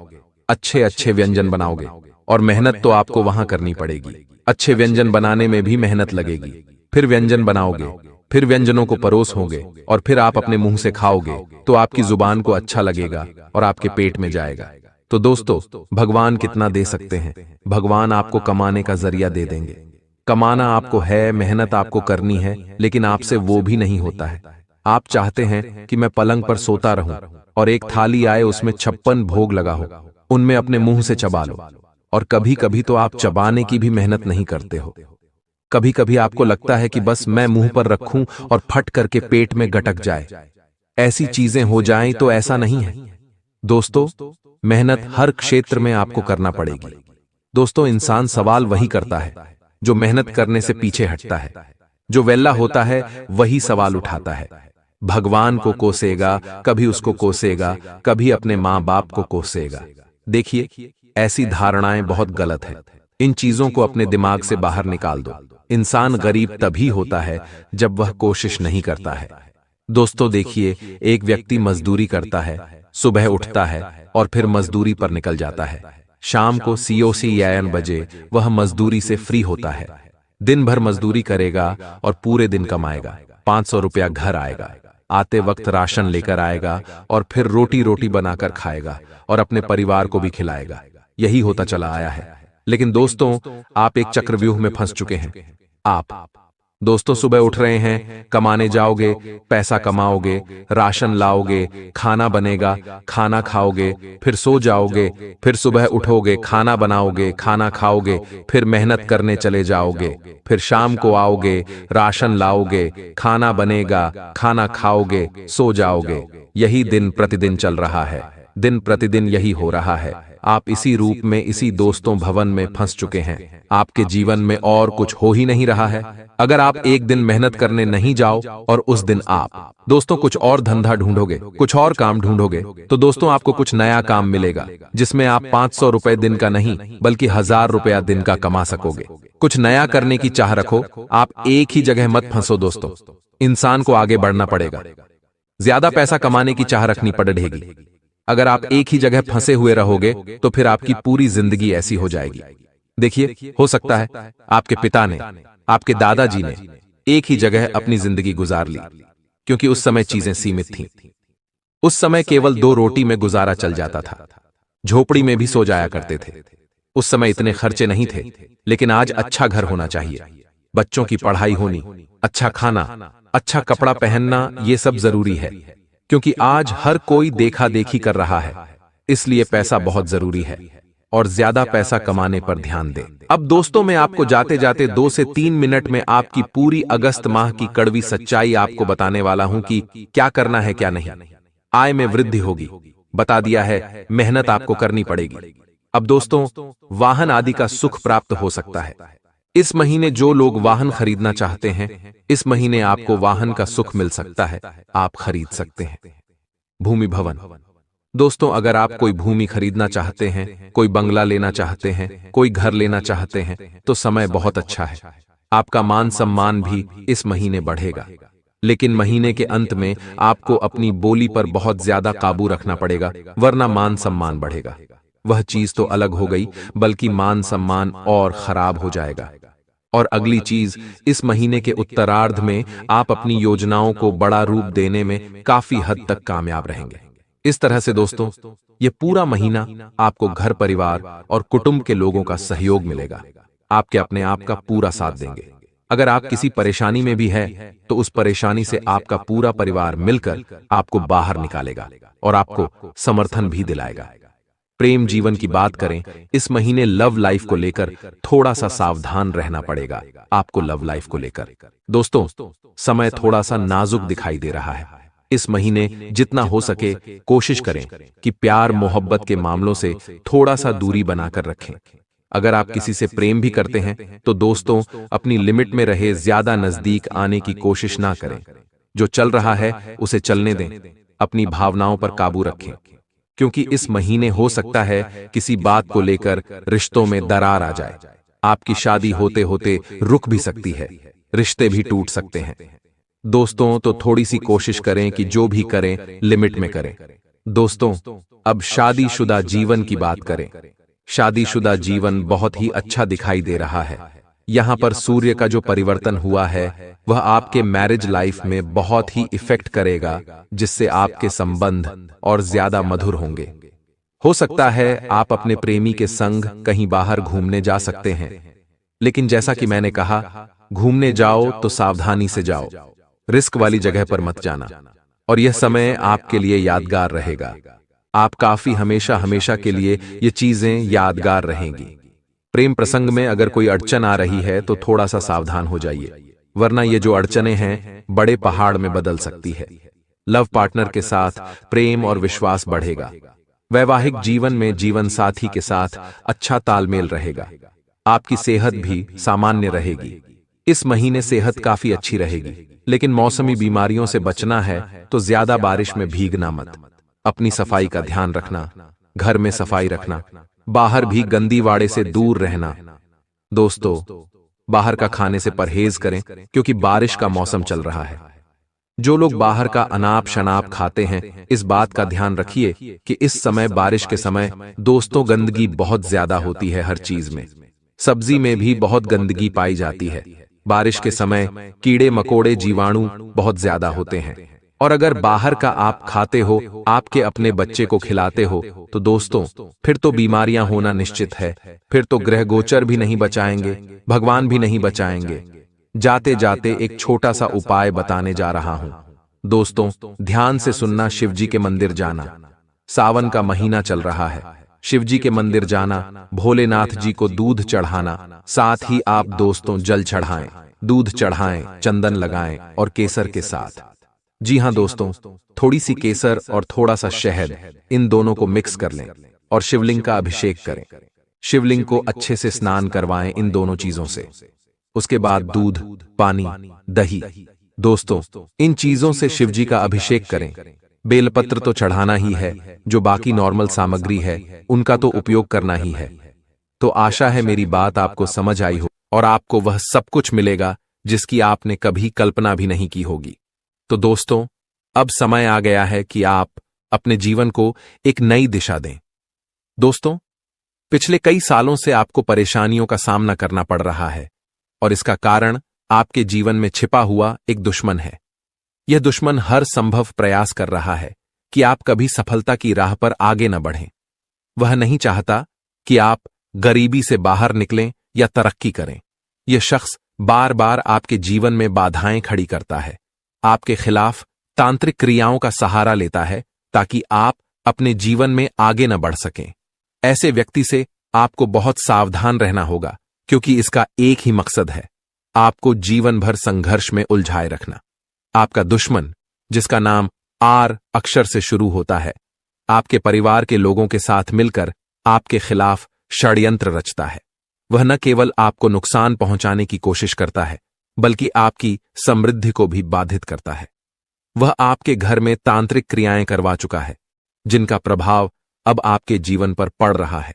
अच्छे अच्छे व्यंजन बनाओगे। और मेहनत तो आपको वहां करनी पड़ेगी, अच्छे व्यंजन बनाने में भी मेहनत लगेगी। फिर व्यंजन बनाओगे, फिर व्यंजनों को परोस होंगे और फिर आप अपने मुंह से खाओगे तो आपकी जुबान को अच्छा लगेगा और आपके पेट में जाएगा। तो दोस्तों भगवान कितना दे सकते हैं? भगवान आपको कमाने का जरिया दे देंगे। कमाना आपको है, मेहनत आपको करनी है, लेकिन आपसे वो भी नहीं होता है। आप चाहते हैं कि मैं पलंग पर सोता रहूं और एक थाली आए, उसमें 56 भोग लगा हो, उनमें अपने मुंह से चबा लो। और कभी कभी तो आप चबाने की भी मेहनत नहीं करते हो। कभी कभी आपको लगता है कि बस मैं मुंह पर रखूं और फट करके पेट में गटक जाए, ऐसी चीजें हो जाएं। तो ऐसा नहीं है दोस्तों, मेहनत हर क्षेत्र में आपको करना पड़ेगी। दोस्तों इंसान सवाल वही करता है जो मेहनत करने से पीछे हटता है। जो वेल्ला होता है वही सवाल उठाता है। भगवान को कोसेगा, कभी उसको कोसेगा, कभी अपने माँ बाप को कोसेगा। देखिए ऐसी धारणाएं बहुत गलत है। इन चीजों को अपने दिमाग से बाहर निकाल दो। इंसान गरीब तभी होता है जब वह कोशिश नहीं करता है। दोस्तों देखिए, एक व्यक्ति मजदूरी करता है, सुबह उठता है और फिर मजदूरी पर निकल जाता है। शाम को COC 9 बजे वह मजदूरी से फ्री होता है। दिन भर मजदूरी करेगा और पूरे दिन कमाएगा, 500 रुपया घर आएगा। आते वक्त राशन लेकर आएगा और फिर रोटी रोटी बनाकर खाएगा और अपने परिवार को भी खिलाएगा। यही होता चला आया है। लेकिन दोस्तों, आप एक चक्रव्यूह में फंस चुके हैं। आप दोस्तों सुबह उठ रहे हैं, कमाने जाओगे, पैसा कमाओगे, राशन लाओगे, खाना बनेगा, खाना खाओगे, फिर सो जाओगे, फिर सुबह उठोगे, खाना बनाओगे, खाना खाओगे, फिर मेहनत करने चले जाओगे, फिर शाम को आओगे, राशन लाओगे, खाना बनेगा, खाना खाओगे, सो जाओगे। यही दिन प्रतिदिन चल रहा है। दिन प्रतिदिन यही हो रहा है। आप इसी रूप में, इसी दोस्तों भवन में फंस चुके हैं। आपके जीवन में और कुछ हो ही नहीं रहा है। अगर आप एक दिन मेहनत करने नहीं जाओ और उस दिन आप दोस्तों कुछ और धंधा ढूंढोगे, कुछ और काम ढूंढोगे, तो दोस्तों आपको कुछ नया काम मिलेगा जिसमें आप 500 रुपए दिन का नहीं बल्कि 1000 रुपया दिन का कमा सकोगे। कुछ नया करने की चाह रखो। आप एक ही जगह मत फंसो दोस्तों। इंसान को आगे बढ़ना पड़ेगा। ज्यादा पैसा कमाने की चाह रखनी पड़ेगी। अगर आप एक ही जगह फंसे हुए रहोगे तो फिर आपकी पूरी जिंदगी ऐसी हो जाएगी। देखिए, हो सकता है आपके पिता ने, आपके दादाजी ने एक ही जगह अपनी जिंदगी गुजार ली, क्योंकि उस समय चीजें सीमित थीं। उस समय केवल 2 रोटी में गुजारा चल जाता था। झोपड़ी में भी सो जाया करते थे। उस समय इतने खर्चे नहीं थे। लेकिन आज अच्छा घर होना चाहिए, बच्चों की पढ़ाई होनी, अच्छा खाना, अच्छा कपड़ा पहनना, ये सब जरूरी है, क्योंकि आज हर कोई देखा देखी कर रहा है। इसलिए पैसा बहुत जरूरी है और ज्यादा पैसा कमाने पर ध्यान दें। अब दोस्तों, मैं आपको जाते जाते 2 से 3 मिनट में आपकी पूरी अगस्त माह की कड़वी सच्चाई आपको बताने वाला हूं कि क्या करना है, क्या नहीं। आय में वृद्धि होगी, बता दिया है। मेहनत आपको करनी पड़ेगी। अब दोस्तों, वाहन आदि का सुख प्राप्त हो सकता है। इस महीने जो लोग वाहन खरीदना चाहते हैं, इस महीने आपको वाहन का सुख मिल सकता है। आप खरीद सकते हैं। भूमि भवन दोस्तों, अगर आप कोई भूमि खरीदना चाहते हैं, कोई बंगला लेना चाहते हैं, कोई घर लेना चाहते हैं, तो समय बहुत अच्छा है। आपका मान सम्मान भी इस महीने बढ़ेगा। लेकिन महीने के अंत में आपको अपनी बोली पर बहुत ज्यादा काबू रखना पड़ेगा, वरना मान सम्मान बढ़ेगा। वह चीज तो अलग हो गई, बल्कि मान सम्मान और खराब हो जाएगा। और अगली चीज, इस महीने के उत्तरार्ध में आप अपनी योजनाओं को बड़ा रूप देने में काफी हद तक कामयाब रहेंगे। इस तरह से दोस्तों, ये पूरा महीना आपको घर परिवार और कुटुंब के लोगों का सहयोग मिलेगा। आपके अपने आप का पूरा साथ देंगे। अगर आप किसी परेशानी में भी है तो उस परेशानी से आपका पूरा परिवार मिलकर आपको बाहर निकालेगा और आपको समर्थन भी दिलाएगा। प्रेम जीवन की बात करें, इस महीने लव लाइफ को लेकर थोड़ा सा सावधान रहना पड़ेगा आपको। लव लाइफ को लेकर दोस्तों, समय थोड़ा सा नाजुक दिखाई दे रहा है। इस महीने जितना हो सके कोशिश करें कि प्यार मोहब्बत के मामलों से थोड़ा सा दूरी बनाकर रखें। अगर आप किसी से प्रेम भी करते हैं तो दोस्तों, अपनी लिमिट में रहे, ज्यादा नजदीक आने की कोशिश ना करें। जो चल रहा है उसे चलने दें। अपनी भावनाओं पर काबू रखें, क्योंकि इस महीने हो सकता है किसी बात को लेकर रिश्तों में दरार आ जाए। आपकी शादी होते होते रुक भी सकती है, रिश्ते भी टूट सकते हैं। दोस्तों, तो थोड़ी सी कोशिश करें कि जो भी करें लिमिट में करें। दोस्तों, अब शादीशुदा जीवन की बात करें। शादीशुदा जीवन बहुत ही अच्छा दिखाई दे रहा है। यहां पर सूर्य का जो परिवर्तन हुआ है वह आपके मैरिज लाइफ में बहुत ही इफेक्ट करेगा, जिससे आपके संबंध और ज्यादा मधुर होंगे। हो सकता है आप अपने प्रेमी के संग कहीं बाहर घूमने जा सकते हैं, लेकिन जैसा कि मैंने कहा, घूमने जाओ तो सावधानी से जाओ, रिस्क वाली जगह पर मत जाना। और यह समय आपके लिए यादगार रहेगा। आप काफी हमेशा हमेशा के लिए ये चीजें यादगार रहेंगी। प्रेम प्रसंग में अगर कोई अड़चन आ रही है तो थोड़ा सा सावधान हो जाइए, वरना ये जो अड़चनें हैं बड़े पहाड़ में बदल सकती है। लव पार्टनर के साथ प्रेम और विश्वास बढ़ेगा। वैवाहिक जीवन में जीवन साथी के साथ अच्छा तालमेल रहेगा। आपकी सेहत भी सामान्य रहेगी। इस महीने सेहत काफी अच्छी रहेगी, लेकिन मौसमी बीमारियों से बचना है तो ज्यादा बारिश में भीगना मत। अपनी सफाई का ध्यान रखना, घर में सफाई रखना, बाहर भी गंदी वाड़े से दूर रहना। दोस्तों, बाहर का खाने से परहेज करें, क्योंकि बारिश का मौसम चल रहा है। जो लोग बाहर का अनाप शनाप खाते हैं, इस बात का ध्यान रखिए कि इस समय, बारिश के समय, दोस्तों गंदगी बहुत ज्यादा होती है। हर चीज में, सब्जी में भी बहुत गंदगी पाई जाती है। बारिश के समय कीड़े मकोड़े जीवाणु बहुत ज्यादा होते हैं। और अगर बाहर का आप खाते हो, आपके अपने बच्चे को खिलाते हो, तो दोस्तों फिर तो बीमारियां होना निश्चित है। फिर तो ग्रह गोचर भी नहीं बचाएंगे, भगवान भी नहीं बचाएंगे। जाते जाते एक छोटा सा उपाय बताने जा रहा हूं। दोस्तों ध्यान से सुनना, शिवजी के मंदिर जाना। सावन का महीना चल रहा है, शिवजी के मंदिर जाना, भोलेनाथ जी को दूध चढ़ाना, साथ ही आप दोस्तों जल चढ़ाएं, दूध चढ़ाएं, चंदन लगाएं और केसर के साथ। जी हां दोस्तों, थोड़ी सी केसर और थोड़ा सा शहद, इन दोनों को मिक्स कर लें और शिवलिंग का अभिषेक करें। शिवलिंग को अच्छे से स्नान करवाएं इन दोनों चीजों से। उसके बाद दूध, पानी, दही, दोस्तों इन चीजों से शिवजी का अभिषेक करें। बेलपत्र तो चढ़ाना ही है, जो बाकी नॉर्मल सामग्री है उनका तो उपयोग करना ही है। तो आशा है मेरी बात आपको समझ आई हो और आपको वह सब कुछ मिलेगा जिसकी आपने कभी कल्पना भी नहीं की होगी। तो दोस्तों अब समय आ गया है कि आप अपने जीवन को एक नई दिशा दें। दोस्तों पिछले कई सालों से आपको परेशानियों का सामना करना पड़ रहा है और इसका कारण आपके जीवन में छिपा हुआ एक दुश्मन है। यह दुश्मन हर संभव प्रयास कर रहा है कि आप कभी सफलता की राह पर आगे न बढ़ें। वह नहीं चाहता कि आप गरीबी से बाहर निकलें या तरक्की करें। यह शख्स बार बार आपके जीवन में बाधाएं खड़ी करता है, आपके खिलाफ तांत्रिक क्रियाओं का सहारा लेता है ताकि आप अपने जीवन में आगे न बढ़ सकें। ऐसे व्यक्ति से आपको बहुत सावधान रहना होगा, क्योंकि इसका एक ही मकसद है, आपको जीवन भर संघर्ष में उलझाए रखना। आपका दुश्मन, जिसका नाम आर अक्षर से शुरू होता है, आपके परिवार के लोगों के साथ मिलकर आपके खिलाफ षड्यंत्र रचता है। वह न केवल आपको नुकसान पहुंचाने की कोशिश करता है, बल्कि आपकी समृद्धि को भी बाधित करता है। वह आपके घर में तांत्रिक क्रियाएं करवा चुका है, जिनका प्रभाव अब आपके जीवन पर पड़ रहा है।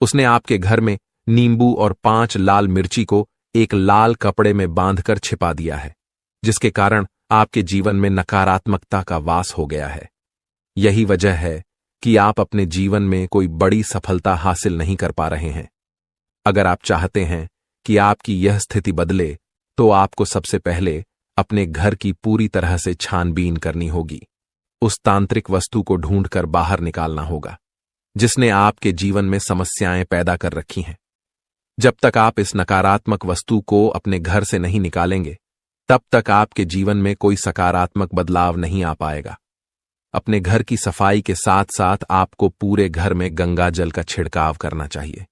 उसने आपके घर में नींबू और 5 लाल मिर्ची को एक लाल कपड़े में बांधकर छिपा दिया है, जिसके कारण आपके जीवन में नकारात्मकता का वास हो गया है। यही वजह है कि आप अपने जीवन में कोई बड़ी सफलता हासिल नहीं कर पा रहे हैं। अगर आप चाहते हैं कि आपकी यह स्थिति बदले, तो आपको सबसे पहले अपने घर की पूरी तरह से छानबीन करनी होगी। उस तांत्रिक वस्तु को ढूंढकर बाहर निकालना होगा, जिसने आपके जीवन में समस्याएं पैदा कर रखी हैं। जब तक आप इस नकारात्मक वस्तु को अपने घर से नहीं निकालेंगे, तब तक आपके जीवन में कोई सकारात्मक बदलाव नहीं आ पाएगा। अपने घर की सफाई के साथ साथ आपको पूरे घर में गंगा जल का छिड़काव करना चाहिए।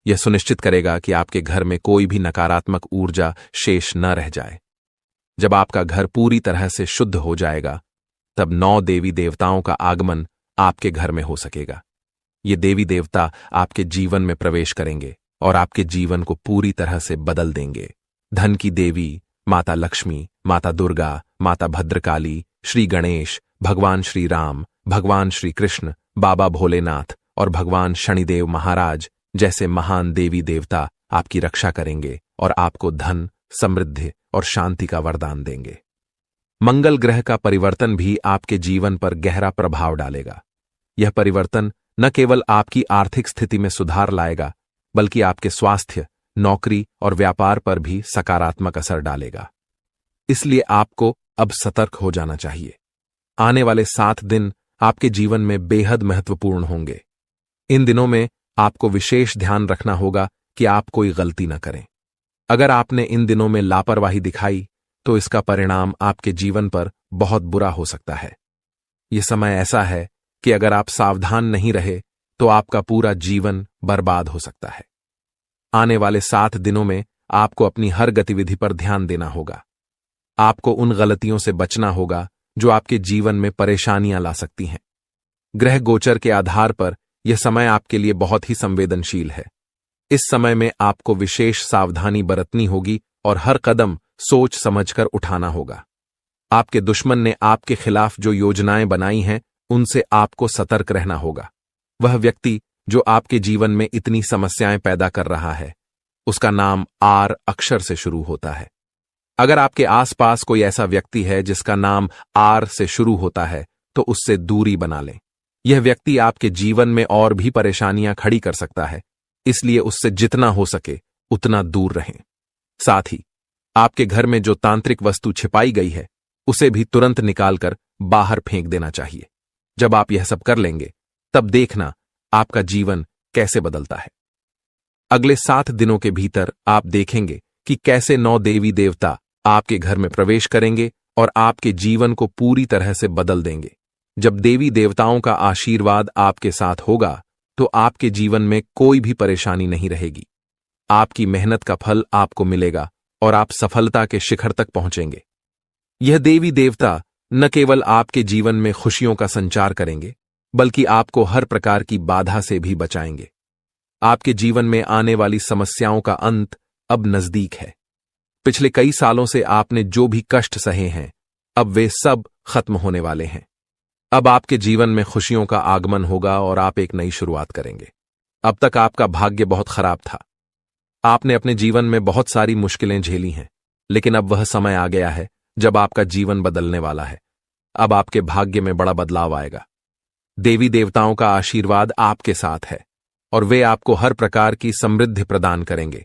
यह सुनिश्चित करेगा कि आपके घर में कोई भी नकारात्मक ऊर्जा शेष न रह जाए। जब आपका घर पूरी तरह से शुद्ध हो जाएगा, तब 9 देवी देवताओं का आगमन आपके घर में हो सकेगा। ये देवी देवता आपके जीवन में प्रवेश करेंगे और आपके जीवन को पूरी तरह से बदल देंगे। धन की देवी माता लक्ष्मी, माता दुर्गा, माता भद्रकाली, श्री गणेश, भगवान श्री राम, भगवान श्री कृष्ण, बाबा भोलेनाथ और भगवान शनिदेव महाराज जैसे महान देवी देवता आपकी रक्षा करेंगे और आपको धन, समृद्धि और शांति का वरदान देंगे। मंगल ग्रह का परिवर्तन भी आपके जीवन पर गहरा प्रभाव डालेगा। यह परिवर्तन न केवल आपकी आर्थिक स्थिति में सुधार लाएगा, बल्कि आपके स्वास्थ्य, नौकरी और व्यापार पर भी सकारात्मक असर डालेगा। इसलिए आपको अब सतर्क हो जाना चाहिए। आने वाले 7 दिन आपके जीवन में बेहद महत्वपूर्ण होंगे। इन दिनों में आपको विशेष ध्यान रखना होगा कि आप कोई गलती न करें। अगर आपने इन दिनों में लापरवाही दिखाई, तो इसका परिणाम आपके जीवन पर बहुत बुरा हो सकता है। यह समय ऐसा है कि अगर आप सावधान नहीं रहे, तो आपका पूरा जीवन बर्बाद हो सकता है। आने वाले 7 दिनों में आपको अपनी हर गतिविधि पर ध्यान देना होगा। आपको उन गलतियों से बचना होगा जो आपके जीवन में परेशानियां ला सकती हैं। ग्रह गोचर के आधार पर यह समय आपके लिए बहुत ही संवेदनशील है। इस समय में आपको विशेष सावधानी बरतनी होगी और हर कदम सोच समझकर उठाना होगा। आपके दुश्मन ने आपके खिलाफ जो योजनाएं बनाई हैं, उनसे आपको सतर्क रहना होगा। वह व्यक्ति जो आपके जीवन में इतनी समस्याएं पैदा कर रहा है, उसका नाम आर अक्षर से शुरू होता है। अगर आपके आसपास कोई ऐसा व्यक्ति है जिसका नाम आर से शुरू होता है, तो उससे दूरी बना लें। यह व्यक्ति आपके जीवन में और भी परेशानियां खड़ी कर सकता है, इसलिए उससे जितना हो सके उतना दूर रहें। साथ ही आपके घर में जो तांत्रिक वस्तु छिपाई गई है, उसे भी तुरंत निकालकर बाहर फेंक देना चाहिए। जब आप यह सब कर लेंगे, तब देखना आपका जीवन कैसे बदलता है। अगले 7 दिनों के भीतर आप देखेंगे कि कैसे 9 देवी देवता आपके घर में प्रवेश करेंगे और आपके जीवन को पूरी तरह से बदल देंगे। जब देवी देवताओं का आशीर्वाद आपके साथ होगा, तो आपके जीवन में कोई भी परेशानी नहीं रहेगी। आपकी मेहनत का फल आपको मिलेगा और आप सफलता के शिखर तक पहुंचेंगे। यह देवी देवता न केवल आपके जीवन में खुशियों का संचार करेंगे, बल्कि आपको हर प्रकार की बाधा से भी बचाएंगे। आपके जीवन में आने वाली समस्याओं का अंत अब नजदीक है। पिछले कई सालों से आपने जो भी कष्ट सहे हैं, अब वे सब खत्म होने वाले हैं। अब आपके जीवन में खुशियों का आगमन होगा और आप एक नई शुरुआत करेंगे। अब तक आपका भाग्य बहुत खराब था। आपने अपने जीवन में बहुत सारी मुश्किलें झेली हैं, लेकिन अब वह समय आ गया है जब आपका जीवन बदलने वाला है। अब आपके भाग्य में बड़ा बदलाव आएगा। देवी देवताओं का आशीर्वाद आपके साथ है और वे आपको हर प्रकार की समृद्धि प्रदान करेंगे।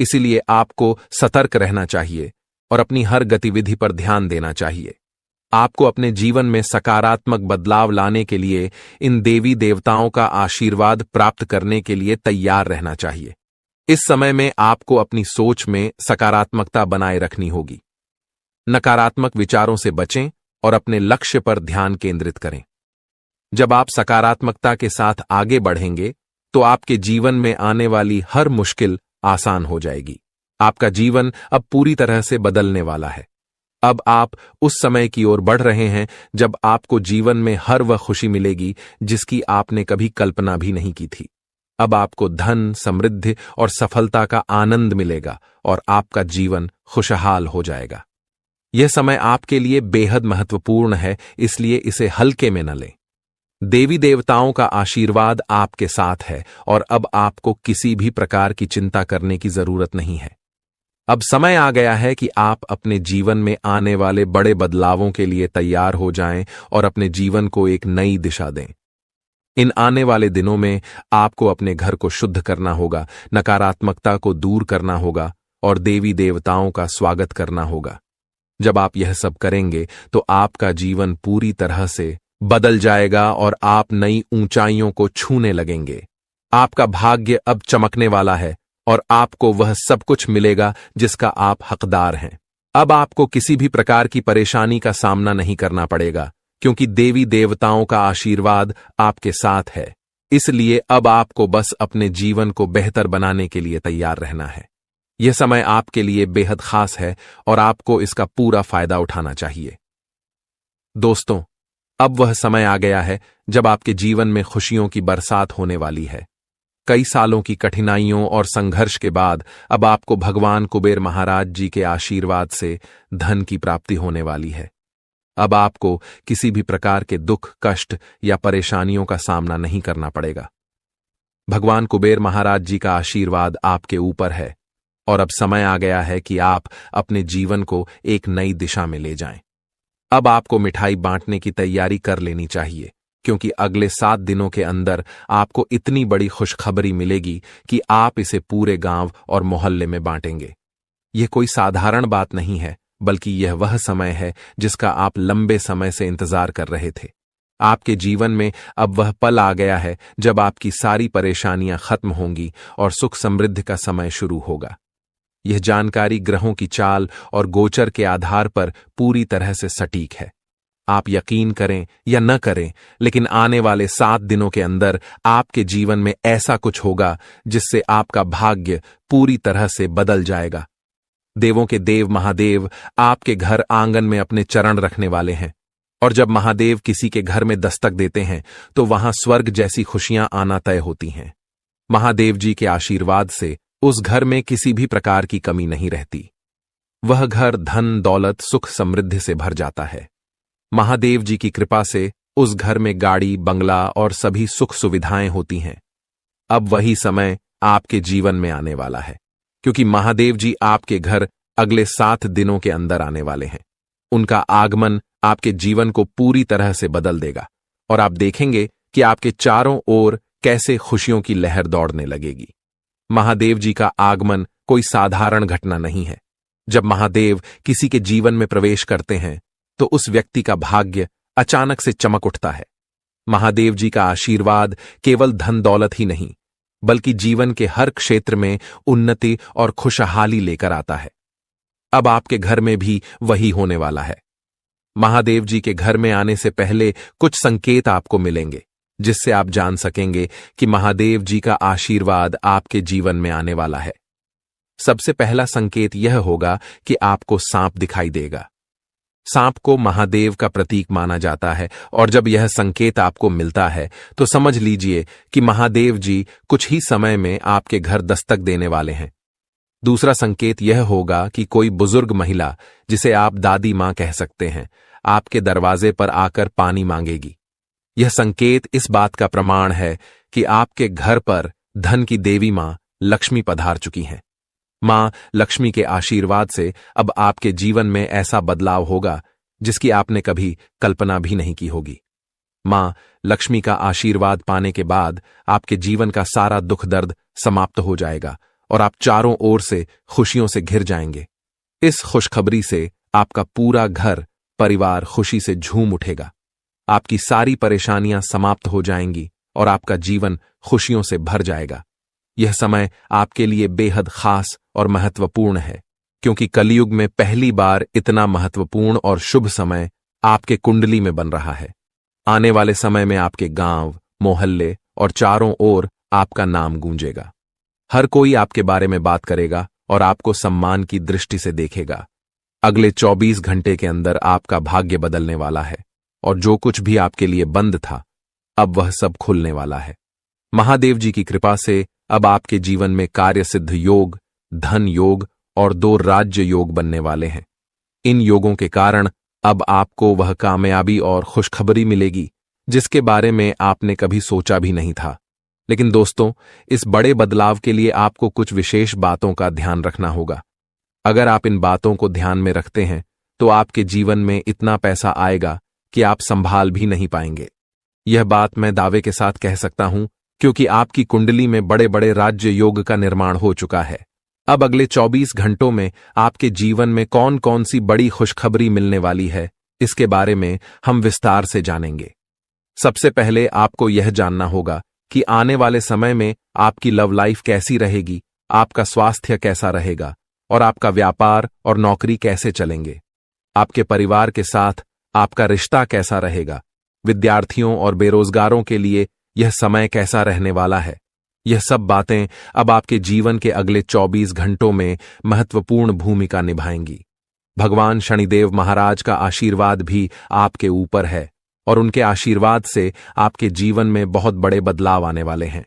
इसीलिए आपको सतर्क रहना चाहिए और अपनी हर गतिविधि पर ध्यान देना चाहिए। आपको अपने जीवन में सकारात्मक बदलाव लाने के लिए इन देवी देवताओं का आशीर्वाद प्राप्त करने के लिए तैयार रहना चाहिए। इस समय में आपको अपनी सोच में सकारात्मकता बनाए रखनी होगी। नकारात्मक विचारों से बचें और अपने लक्ष्य पर ध्यान केंद्रित करें। जब आप सकारात्मकता के साथ आगे बढ़ेंगे, तो आपके जीवन में आने वाली हर मुश्किल आसान हो जाएगी। आपका जीवन अब पूरी तरह से बदलने वाला है। अब आप उस समय की ओर बढ़ रहे हैं जब आपको जीवन में हर वह खुशी मिलेगी जिसकी आपने कभी कल्पना भी नहीं की थी। अब आपको धन, समृद्धि और सफलता का आनंद मिलेगा और आपका जीवन खुशहाल हो जाएगा। यह समय आपके लिए बेहद महत्वपूर्ण है, इसलिए इसे हल्के में न लें। देवी देवताओं का आशीर्वाद आपके साथ है और अब आपको किसी भी प्रकार की चिंता करने की जरूरत नहीं है। अब समय आ गया है कि आप अपने जीवन में आने वाले बड़े बदलावों के लिए तैयार हो जाएं और अपने जीवन को एक नई दिशा दें। इन आने वाले दिनों में आपको अपने घर को शुद्ध करना होगा, नकारात्मकता को दूर करना होगा और देवी देवताओं का स्वागत करना होगा। जब आप यह सब करेंगे, तो आपका जीवन पूरी तरह से बदल जाएगा और आप नई ऊंचाइयों को छूने लगेंगे। आपका भाग्य अब चमकने वाला है और आपको वह सब कुछ मिलेगा जिसका आप हकदार हैं। अब आपको किसी भी प्रकार की परेशानी का सामना नहीं करना पड़ेगा, क्योंकि देवी देवताओं का आशीर्वाद आपके साथ है। इसलिए अब आपको बस अपने जीवन को बेहतर बनाने के लिए तैयार रहना है। यह समय आपके लिए बेहद खास है और आपको इसका पूरा फायदा उठाना चाहिए। दोस्तों, अब वह समय आ गया है जब आपके जीवन में खुशियों की बरसात होने वाली है। कई सालों की कठिनाइयों और संघर्ष के बाद अब आपको भगवान कुबेर महाराज जी के आशीर्वाद से धन की प्राप्ति होने वाली है। अब आपको किसी भी प्रकार के दुख, कष्ट या परेशानियों का सामना नहीं करना पड़ेगा। भगवान कुबेर महाराज जी का आशीर्वाद आपके ऊपर है और अब समय आ गया है कि आप अपने जीवन को एक नई दिशा में ले जाएं। अब आपको मिठाई बांटने की तैयारी कर लेनी चाहिए, क्योंकि अगले 7 दिनों के अंदर आपको इतनी बड़ी खुशखबरी मिलेगी कि आप इसे पूरे गांव और मोहल्ले में बांटेंगे। यह कोई साधारण बात नहीं है, बल्कि यह वह समय है जिसका आप लंबे समय से इंतजार कर रहे थे। आपके जीवन में अब वह पल आ गया है जब आपकी सारी परेशानियां खत्म होंगी और सुख समृद्धि का समय शुरू होगा। यह जानकारी ग्रहों की चाल और गोचर के आधार पर पूरी तरह से सटीक है। आप यकीन करें या न करें, लेकिन आने वाले 7 दिनों के अंदर आपके जीवन में ऐसा कुछ होगा जिससे आपका भाग्य पूरी तरह से बदल जाएगा। देवों के देव महादेव आपके घर आंगन में अपने चरण रखने वाले हैं, और जब महादेव किसी के घर में दस्तक देते हैं तो वहां स्वर्ग जैसी खुशियां आना तय होती हैं। महादेव जी के आशीर्वाद से उस घर में किसी भी प्रकार की कमी नहीं रहती। वह घर धन, दौलत, सुख, समृद्धि से भर जाता है। महादेव जी की कृपा से उस घर में गाड़ी, बंगला और सभी सुख सुविधाएं होती हैं। अब वही समय आपके जीवन में आने वाला है, क्योंकि महादेव जी आपके घर अगले 7 दिनों के अंदर आने वाले हैं। उनका आगमन आपके जीवन को पूरी तरह से बदल देगा और आप देखेंगे कि आपके चारों ओर कैसे खुशियों की लहर दौड़ने लगेगी। महादेव जी का आगमन कोई साधारण घटना नहीं है। जब महादेव किसी के जीवन में प्रवेश करते हैं, तो उस व्यक्ति का भाग्य अचानक से चमक उठता है। महादेव जी का आशीर्वाद केवल धन दौलत ही नहीं, बल्कि जीवन के हर क्षेत्र में उन्नति और खुशहाली लेकर आता है। अब आपके घर में भी वही होने वाला है। महादेव जी के घर में आने से पहले कुछ संकेत आपको मिलेंगे, जिससे आप जान सकेंगे कि महादेव जी का आशीर्वाद आपके जीवन में आने वाला है। सबसे पहला संकेत यह होगा कि आपको सांप दिखाई देगा। सांप को महादेव का प्रतीक माना जाता है, और जब यह संकेत आपको मिलता है तो समझ लीजिए कि महादेव जी कुछ ही समय में आपके घर दस्तक देने वाले हैं। दूसरा संकेत यह होगा कि कोई बुजुर्ग महिला, जिसे आप दादी मां कह सकते हैं, आपके दरवाजे पर आकर पानी मांगेगी। यह संकेत इस बात का प्रमाण है कि आपके घर पर धन की देवी मां लक्ष्मी पधार चुकी हैं। मां लक्ष्मी के आशीर्वाद से अब आपके जीवन में ऐसा बदलाव होगा जिसकी आपने कभी कल्पना भी नहीं की होगी। मां लक्ष्मी का आशीर्वाद पाने के बाद आपके जीवन का सारा दुख दर्द समाप्त हो जाएगा और आप चारों ओर से खुशियों से घिर जाएंगे। इस खुशखबरी से आपका पूरा घर परिवार खुशी से झूम उठेगा। आपकी सारी परेशानियां समाप्त हो जाएंगी और आपका जीवन खुशियों से भर जाएगा। यह समय आपके लिए बेहद खास और महत्वपूर्ण है, क्योंकि कलयुग में पहली बार इतना महत्वपूर्ण और शुभ समय आपके कुंडली में बन रहा है। आने वाले समय में आपके गांव, मोहल्ले और चारों ओर आपका नाम गूंजेगा। हर कोई आपके बारे में बात करेगा और आपको सम्मान की दृष्टि से देखेगा। अगले 24 घंटे के अंदर आपका भाग्य बदलने वाला है, और जो कुछ भी आपके लिए बंद था, अब वह सब खुलने वाला है। महादेव जी की कृपा से अब आपके जीवन में कार्य सिद्ध योग, धन योग और 2 राज्य योग बनने वाले हैं। इन योगों के कारण अब आपको वह कामयाबी और खुशखबरी मिलेगी जिसके बारे में आपने कभी सोचा भी नहीं था। लेकिन दोस्तों, इस बड़े बदलाव के लिए आपको कुछ विशेष बातों का ध्यान रखना होगा। अगर आप इन बातों को ध्यान में रखते हैं तो आपके जीवन में इतना पैसा आएगा कि आप संभाल भी नहीं पाएंगे। यह बात मैं दावे के साथ कह सकता हूं, क्योंकि आपकी कुंडली में बड़े बड़े राज्य योग का निर्माण हो चुका है। अब अगले 24 घंटों में आपके जीवन में कौन कौन सी बड़ी खुशखबरी मिलने वाली है, इसके बारे में हम विस्तार से जानेंगे। सबसे पहले आपको यह जानना होगा कि आने वाले समय में आपकी लव लाइफ कैसी रहेगी, आपका स्वास्थ्य कैसा रहेगा और आपका व्यापार और नौकरी कैसे चलेंगे। आपके परिवार के साथ आपका रिश्ता कैसा रहेगा। विद्यार्थियों और बेरोजगारों के लिए यह समय कैसा रहने वाला है। यह सब बातें अब आपके जीवन के अगले 24 घंटों में महत्वपूर्ण भूमिका निभाएंगी। भगवान शनिदेव महाराज का आशीर्वाद भी आपके ऊपर है, और उनके आशीर्वाद से आपके जीवन में बहुत बड़े बदलाव आने वाले हैं।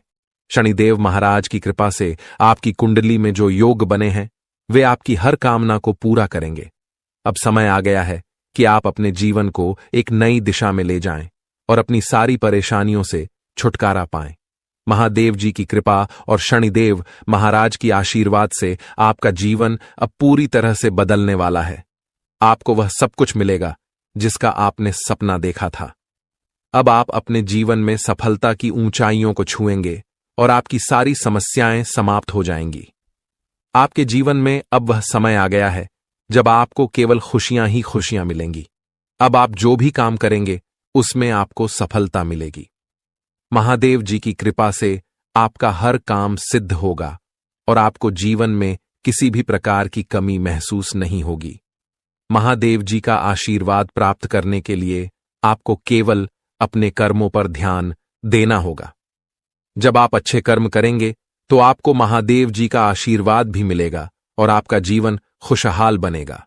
शनिदेव महाराज की कृपा से आपकी कुंडली में जो योग बने हैं, वे आपकी हर कामना को पूरा करेंगे। अब समय आ गया है कि आप अपने जीवन को एक नई दिशा में ले जाएं और अपनी सारी परेशानियों से छुटकारा पाएं। महादेव जी की कृपा और शनिदेव महाराज की आशीर्वाद से आपका जीवन अब पूरी तरह से बदलने वाला है। आपको वह सब कुछ मिलेगा जिसका आपने सपना देखा था। अब आप अपने जीवन में सफलता की ऊंचाइयों को छुएंगे और आपकी सारी समस्याएं समाप्त हो जाएंगी। आपके जीवन में अब वह समय आ गया है जब आपको केवल खुशियां ही खुशियां मिलेंगी। अब आप जो भी काम करेंगे उसमें आपको सफलता मिलेगी। महादेव जी की कृपा से आपका हर काम सिद्ध होगा और आपको जीवन में किसी भी प्रकार की कमी महसूस नहीं होगी। महादेव जी का आशीर्वाद प्राप्त करने के लिए आपको केवल अपने कर्मों पर ध्यान देना होगा। जब आप अच्छे कर्म करेंगे तो आपको महादेव जी का आशीर्वाद भी मिलेगा और आपका जीवन खुशहाल बनेगा।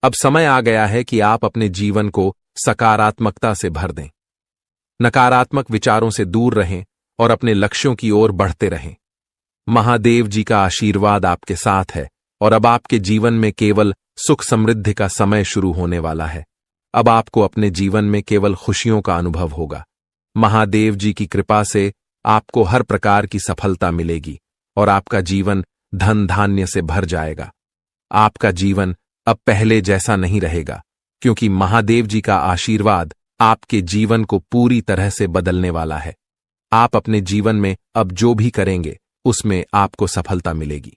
अब समय आ गया है कि आप अपने जीवन को सकारात्मकता से भर दें। नकारात्मक विचारों से दूर रहें और अपने लक्ष्यों की ओर बढ़ते रहें। महादेव जी का आशीर्वाद आपके साथ है और अब आपके जीवन में केवल सुख समृद्धि का समय शुरू होने वाला है। अब आपको अपने जीवन में केवल खुशियों का अनुभव होगा। महादेव जी की कृपा से आपको हर प्रकार की सफलता मिलेगी और आपका जीवन धन धान्य से भर जाएगा। आपका जीवन अब पहले जैसा नहीं रहेगा, क्योंकि महादेव जी का आशीर्वाद आपके जीवन को पूरी तरह से बदलने वाला है। आप अपने जीवन में अब जो भी करेंगे उसमें आपको सफलता मिलेगी।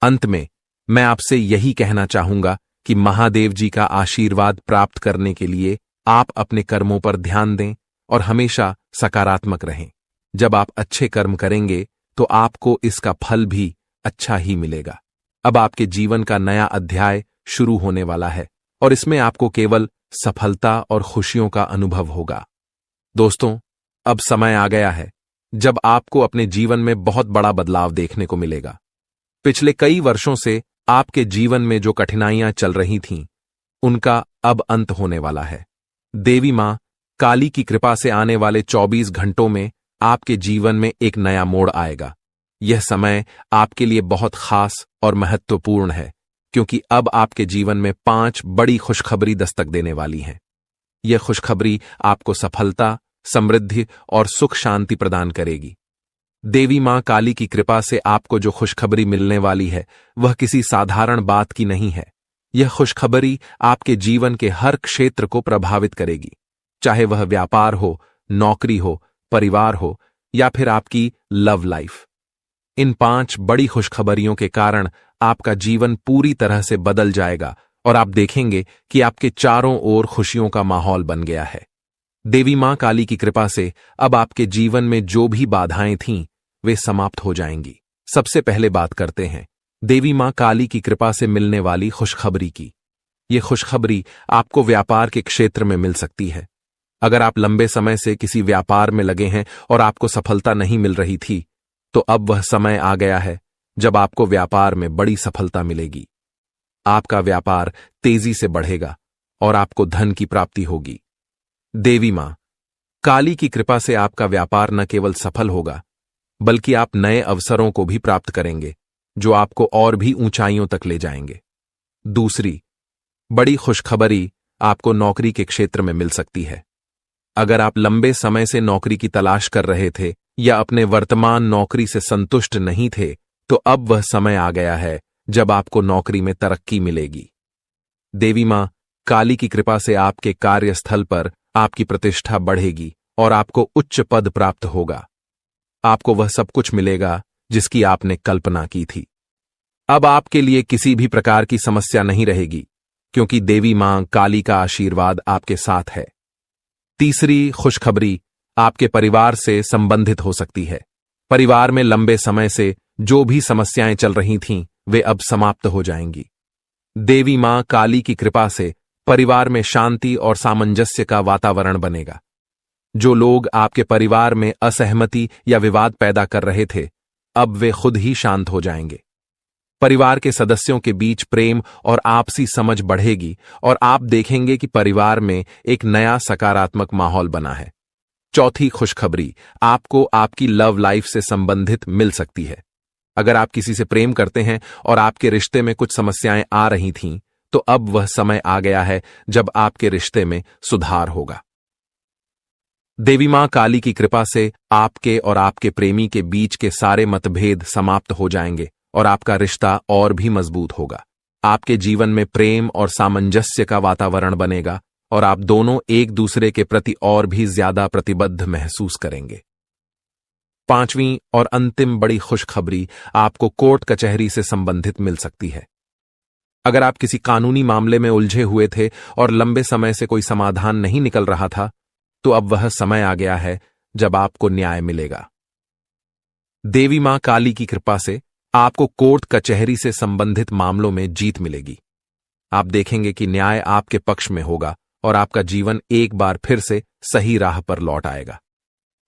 अंत में मैं आपसे यही कहना चाहूंगा कि महादेव जी का आशीर्वाद प्राप्त करने के लिए आप अपने कर्मों पर ध्यान दें और हमेशा सकारात्मक रहें। जब आप अच्छे कर्म करेंगे तो आपको इसका फल भी अच्छा ही मिलेगा। अब आपके जीवन का नया अध्याय शुरू होने वाला है और इसमें आपको केवल सफलता और खुशियों का अनुभव होगा। दोस्तों, अब समय आ गया है जब आपको अपने जीवन में बहुत बड़ा बदलाव देखने को मिलेगा। पिछले कई वर्षों से आपके जीवन में जो कठिनाइयां चल रही थीं, उनका अब अंत होने वाला है। देवी मां काली की कृपा से आने वाले 24 घंटों में आपके जीवन में एक नया मोड़ आएगा। यह समय आपके लिए बहुत खास और महत्वपूर्ण है, क्योंकि अब आपके जीवन में 5 बड़ी खुशखबरी दस्तक देने वाली हैं। यह खुशखबरी आपको सफलता, समृद्धि और सुख शांति प्रदान करेगी। देवी मां काली की कृपा से आपको जो खुशखबरी मिलने वाली है, वह किसी साधारण बात की नहीं है। यह खुशखबरी आपके जीवन के हर क्षेत्र को प्रभावित करेगी, चाहे वह व्यापार हो, नौकरी हो, परिवार हो या फिर आपकी लव लाइफ। इन 5 बड़ी खुशखबरियों के कारण आपका जीवन पूरी तरह से बदल जाएगा और आप देखेंगे कि आपके चारों ओर खुशियों का माहौल बन गया है। देवी मां काली की कृपा से अब आपके जीवन में जो भी बाधाएं थीं, वे समाप्त हो जाएंगी। सबसे पहले बात करते हैं देवी मां काली की कृपा से मिलने वाली खुशखबरी की। यह खुशखबरी आपको व्यापार के क्षेत्र में मिल सकती है। अगर आप लंबे समय से किसी व्यापार में लगे हैं और आपको सफलता नहीं मिल रही थी, तो अब वह समय आ गया है जब आपको व्यापार में बड़ी सफलता मिलेगी। आपका व्यापार तेजी से बढ़ेगा और आपको धन की प्राप्ति होगी। देवी मां काली की कृपा से आपका व्यापार न केवल सफल होगा, बल्कि आप नए अवसरों को भी प्राप्त करेंगे, जो आपको और भी ऊंचाइयों तक ले जाएंगे। दूसरी बड़ी खुशखबरी आपको नौकरी के क्षेत्र में मिल सकती है। अगर आप लंबे समय से नौकरी की तलाश कर रहे थे या अपने वर्तमान नौकरी से संतुष्ट नहीं थे, तो अब वह समय आ गया है जब आपको नौकरी में तरक्की मिलेगी। देवी मां काली की कृपा से आपके कार्यस्थल पर आपकी प्रतिष्ठा बढ़ेगी और आपको उच्च पद प्राप्त होगा। आपको वह सब कुछ मिलेगा जिसकी आपने कल्पना की थी। अब आपके लिए किसी भी प्रकार की समस्या नहीं रहेगी, क्योंकि देवी मां काली का आशीर्वाद आपके साथ है। तीसरी खुशखबरी आपके परिवार से संबंधित हो सकती है। परिवार में लंबे समय से जो भी समस्याएं चल रही थीं, वे अब समाप्त हो जाएंगी। देवी मां काली की कृपा से परिवार में शांति और सामंजस्य का वातावरण बनेगा। जो लोग आपके परिवार में असहमति या विवाद पैदा कर रहे थे, अब वे खुद ही शांत हो जाएंगे। परिवार के सदस्यों के बीच प्रेम और आपसी समझ बढ़ेगी और आप देखेंगे कि परिवार में एक नया सकारात्मक माहौल बना है। चौथी खुशखबरी आपको आपकी लव लाइफ से संबंधित मिल सकती है। अगर आप किसी से प्रेम करते हैं और आपके रिश्ते में कुछ समस्याएं आ रही थीं, तो अब वह समय आ गया है जब आपके रिश्ते में सुधार होगा। देवी मां काली की कृपा से आपके और आपके प्रेमी के बीच के सारे मतभेद समाप्त हो जाएंगे और आपका रिश्ता और भी मजबूत होगा। आपके जीवन में प्रेम और सामंजस्य का वातावरण बनेगा और आप दोनों एक दूसरे के प्रति और भी ज्यादा प्रतिबद्ध महसूस करेंगे। पांचवीं और अंतिम बड़ी खुशखबरी आपको कोर्ट कचहरी से संबंधित मिल सकती है। अगर आप किसी कानूनी मामले में उलझे हुए थे और लंबे समय से कोई समाधान नहीं निकल रहा था, तो अब वह समय आ गया है जब आपको न्याय मिलेगा। देवी मां काली की कृपा से आपको कोर्ट कचहरी से संबंधित मामलों में जीत मिलेगी। आप देखेंगे कि न्याय आपके पक्ष में होगा और आपका जीवन एक बार फिर से सही राह पर लौट आएगा।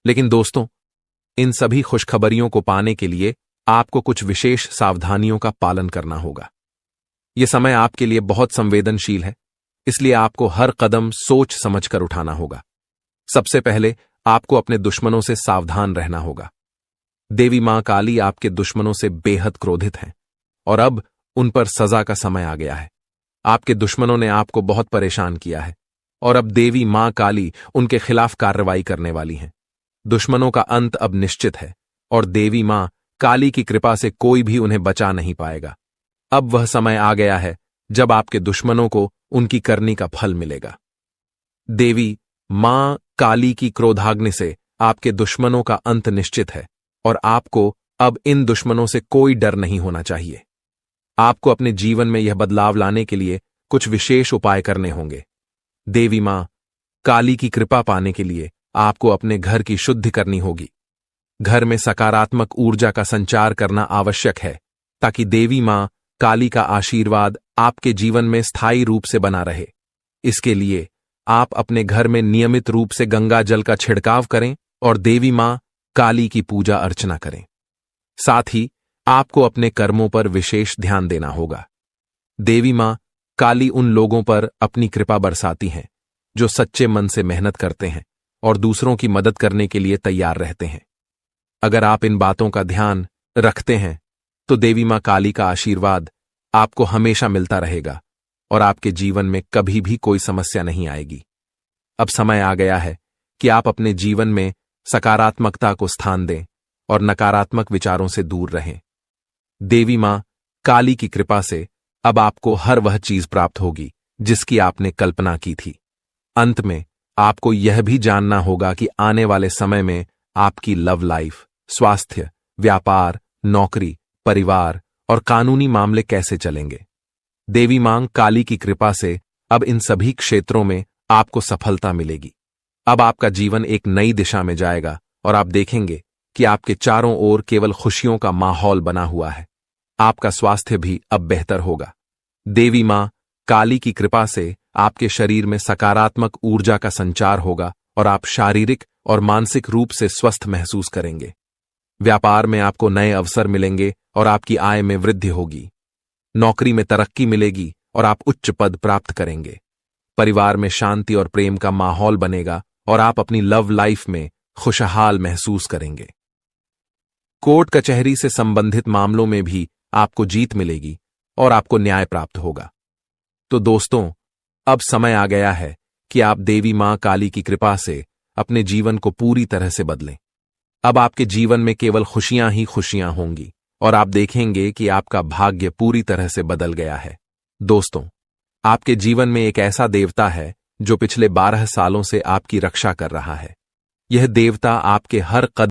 लेकिन दोस्तों, इन सभी खुशखबरियों को पाने के लिए आपको कुछ विशेष सावधानियों का पालन करना होगा। यह समय आपके लिए बहुत संवेदनशील है, इसलिए आपको हर कदम सोच समझकर उठाना होगा। सबसे पहले आपको अपने दुश्मनों से सावधान रहना होगा। देवी मां काली आपके दुश्मनों से बेहद क्रोधित हैं और अब उन पर सजा का समय आ गया है। आपके दुश्मनों ने आपको बहुत परेशान किया है और अब देवी मां काली उनके खिलाफ कार्रवाई करने वाली हैं। दुश्मनों का अंत अब निश्चित है और देवी मां काली की कृपा से कोई भी उन्हें बचा नहीं पाएगा। अब वह समय आ गया है जब आपके दुश्मनों को उनकी करनी का फल मिलेगा। देवी मां काली की क्रोधाग्नि से आपके दुश्मनों का अंत निश्चित है और आपको अब इन दुश्मनों से कोई डर नहीं होना चाहिए। आपको अपने जीवन में यह बदलाव लाने के लिए कुछ विशेष उपाय करने होंगे। देवी मां काली की कृपा पाने के लिए आपको अपने घर की शुद्धि करनी होगी। घर में सकारात्मक ऊर्जा का संचार करना आवश्यक है ताकि देवी मां काली का आशीर्वाद आपके जीवन में स्थायी रूप से बना रहे। इसके लिए आप अपने घर में नियमित रूप से गंगा जल का छिड़काव करें और देवी मां काली की पूजा अर्चना करें। साथ ही आपको अपने कर्मों पर विशेष ध्यान देना होगा। देवी मां काली उन लोगों पर अपनी कृपा बरसाती हैं जो सच्चे मन से मेहनत करते हैं और दूसरों की मदद करने के लिए तैयार रहते हैं। अगर आप इन बातों का ध्यान रखते हैं तो देवी मां काली का आशीर्वाद आपको हमेशा मिलता रहेगा और आपके जीवन में कभी भी कोई समस्या नहीं आएगी। अब समय आ गया है कि आप अपने जीवन में सकारात्मकता को स्थान दें और नकारात्मक विचारों से दूर रहें। देवी मां काली की कृपा से अब आपको हर वह चीज प्राप्त होगी जिसकी आपने कल्पना की थी। अंत में आपको यह भी जानना होगा कि आने वाले समय में आपकी लव लाइफ, स्वास्थ्य, व्यापार, नौकरी, परिवार और कानूनी मामले कैसे चलेंगे। देवी मां काली की कृपा से अब इन सभी क्षेत्रों में आपको सफलता मिलेगी। अब आपका जीवन एक नई दिशा में जाएगा और आप देखेंगे कि आपके चारों ओर केवल खुशियों का माहौल बना हुआ है। आपका स्वास्थ्य भी अब बेहतर होगा। देवी मां काली की कृपा से आपके शरीर में सकारात्मक ऊर्जा का संचार होगा और आप शारीरिक और मानसिक रूप से स्वस्थ महसूस करेंगे। व्यापार में आपको नए अवसर मिलेंगे और आपकी आय में वृद्धि होगी। नौकरी में तरक्की मिलेगी और आप उच्च पद प्राप्त करेंगे। परिवार में शांति और प्रेम का माहौल बनेगा और आप अपनी लव लाइफ में खुशहाल महसूस करेंगे। कोर्ट कचहरी से संबंधित मामलों में भी आपको जीत मिलेगी और आपको न्याय प्राप्त होगा। तो दोस्तों, अब समय आ गया है कि आप देवी मां काली की कृपा से अपने जीवन को पूरी तरह से बदलें। अब आपके जीवन में केवल खुशियां ही खुशियां होंगी और आप देखेंगे कि आपका भाग्य पूरी तरह से बदल गया है। दोस्तों, आपके जीवन में एक ऐसा देवता है जो पिछले 12 सालों से आपकी रक्षा कर रहा है। यह देवता आपके हर कदम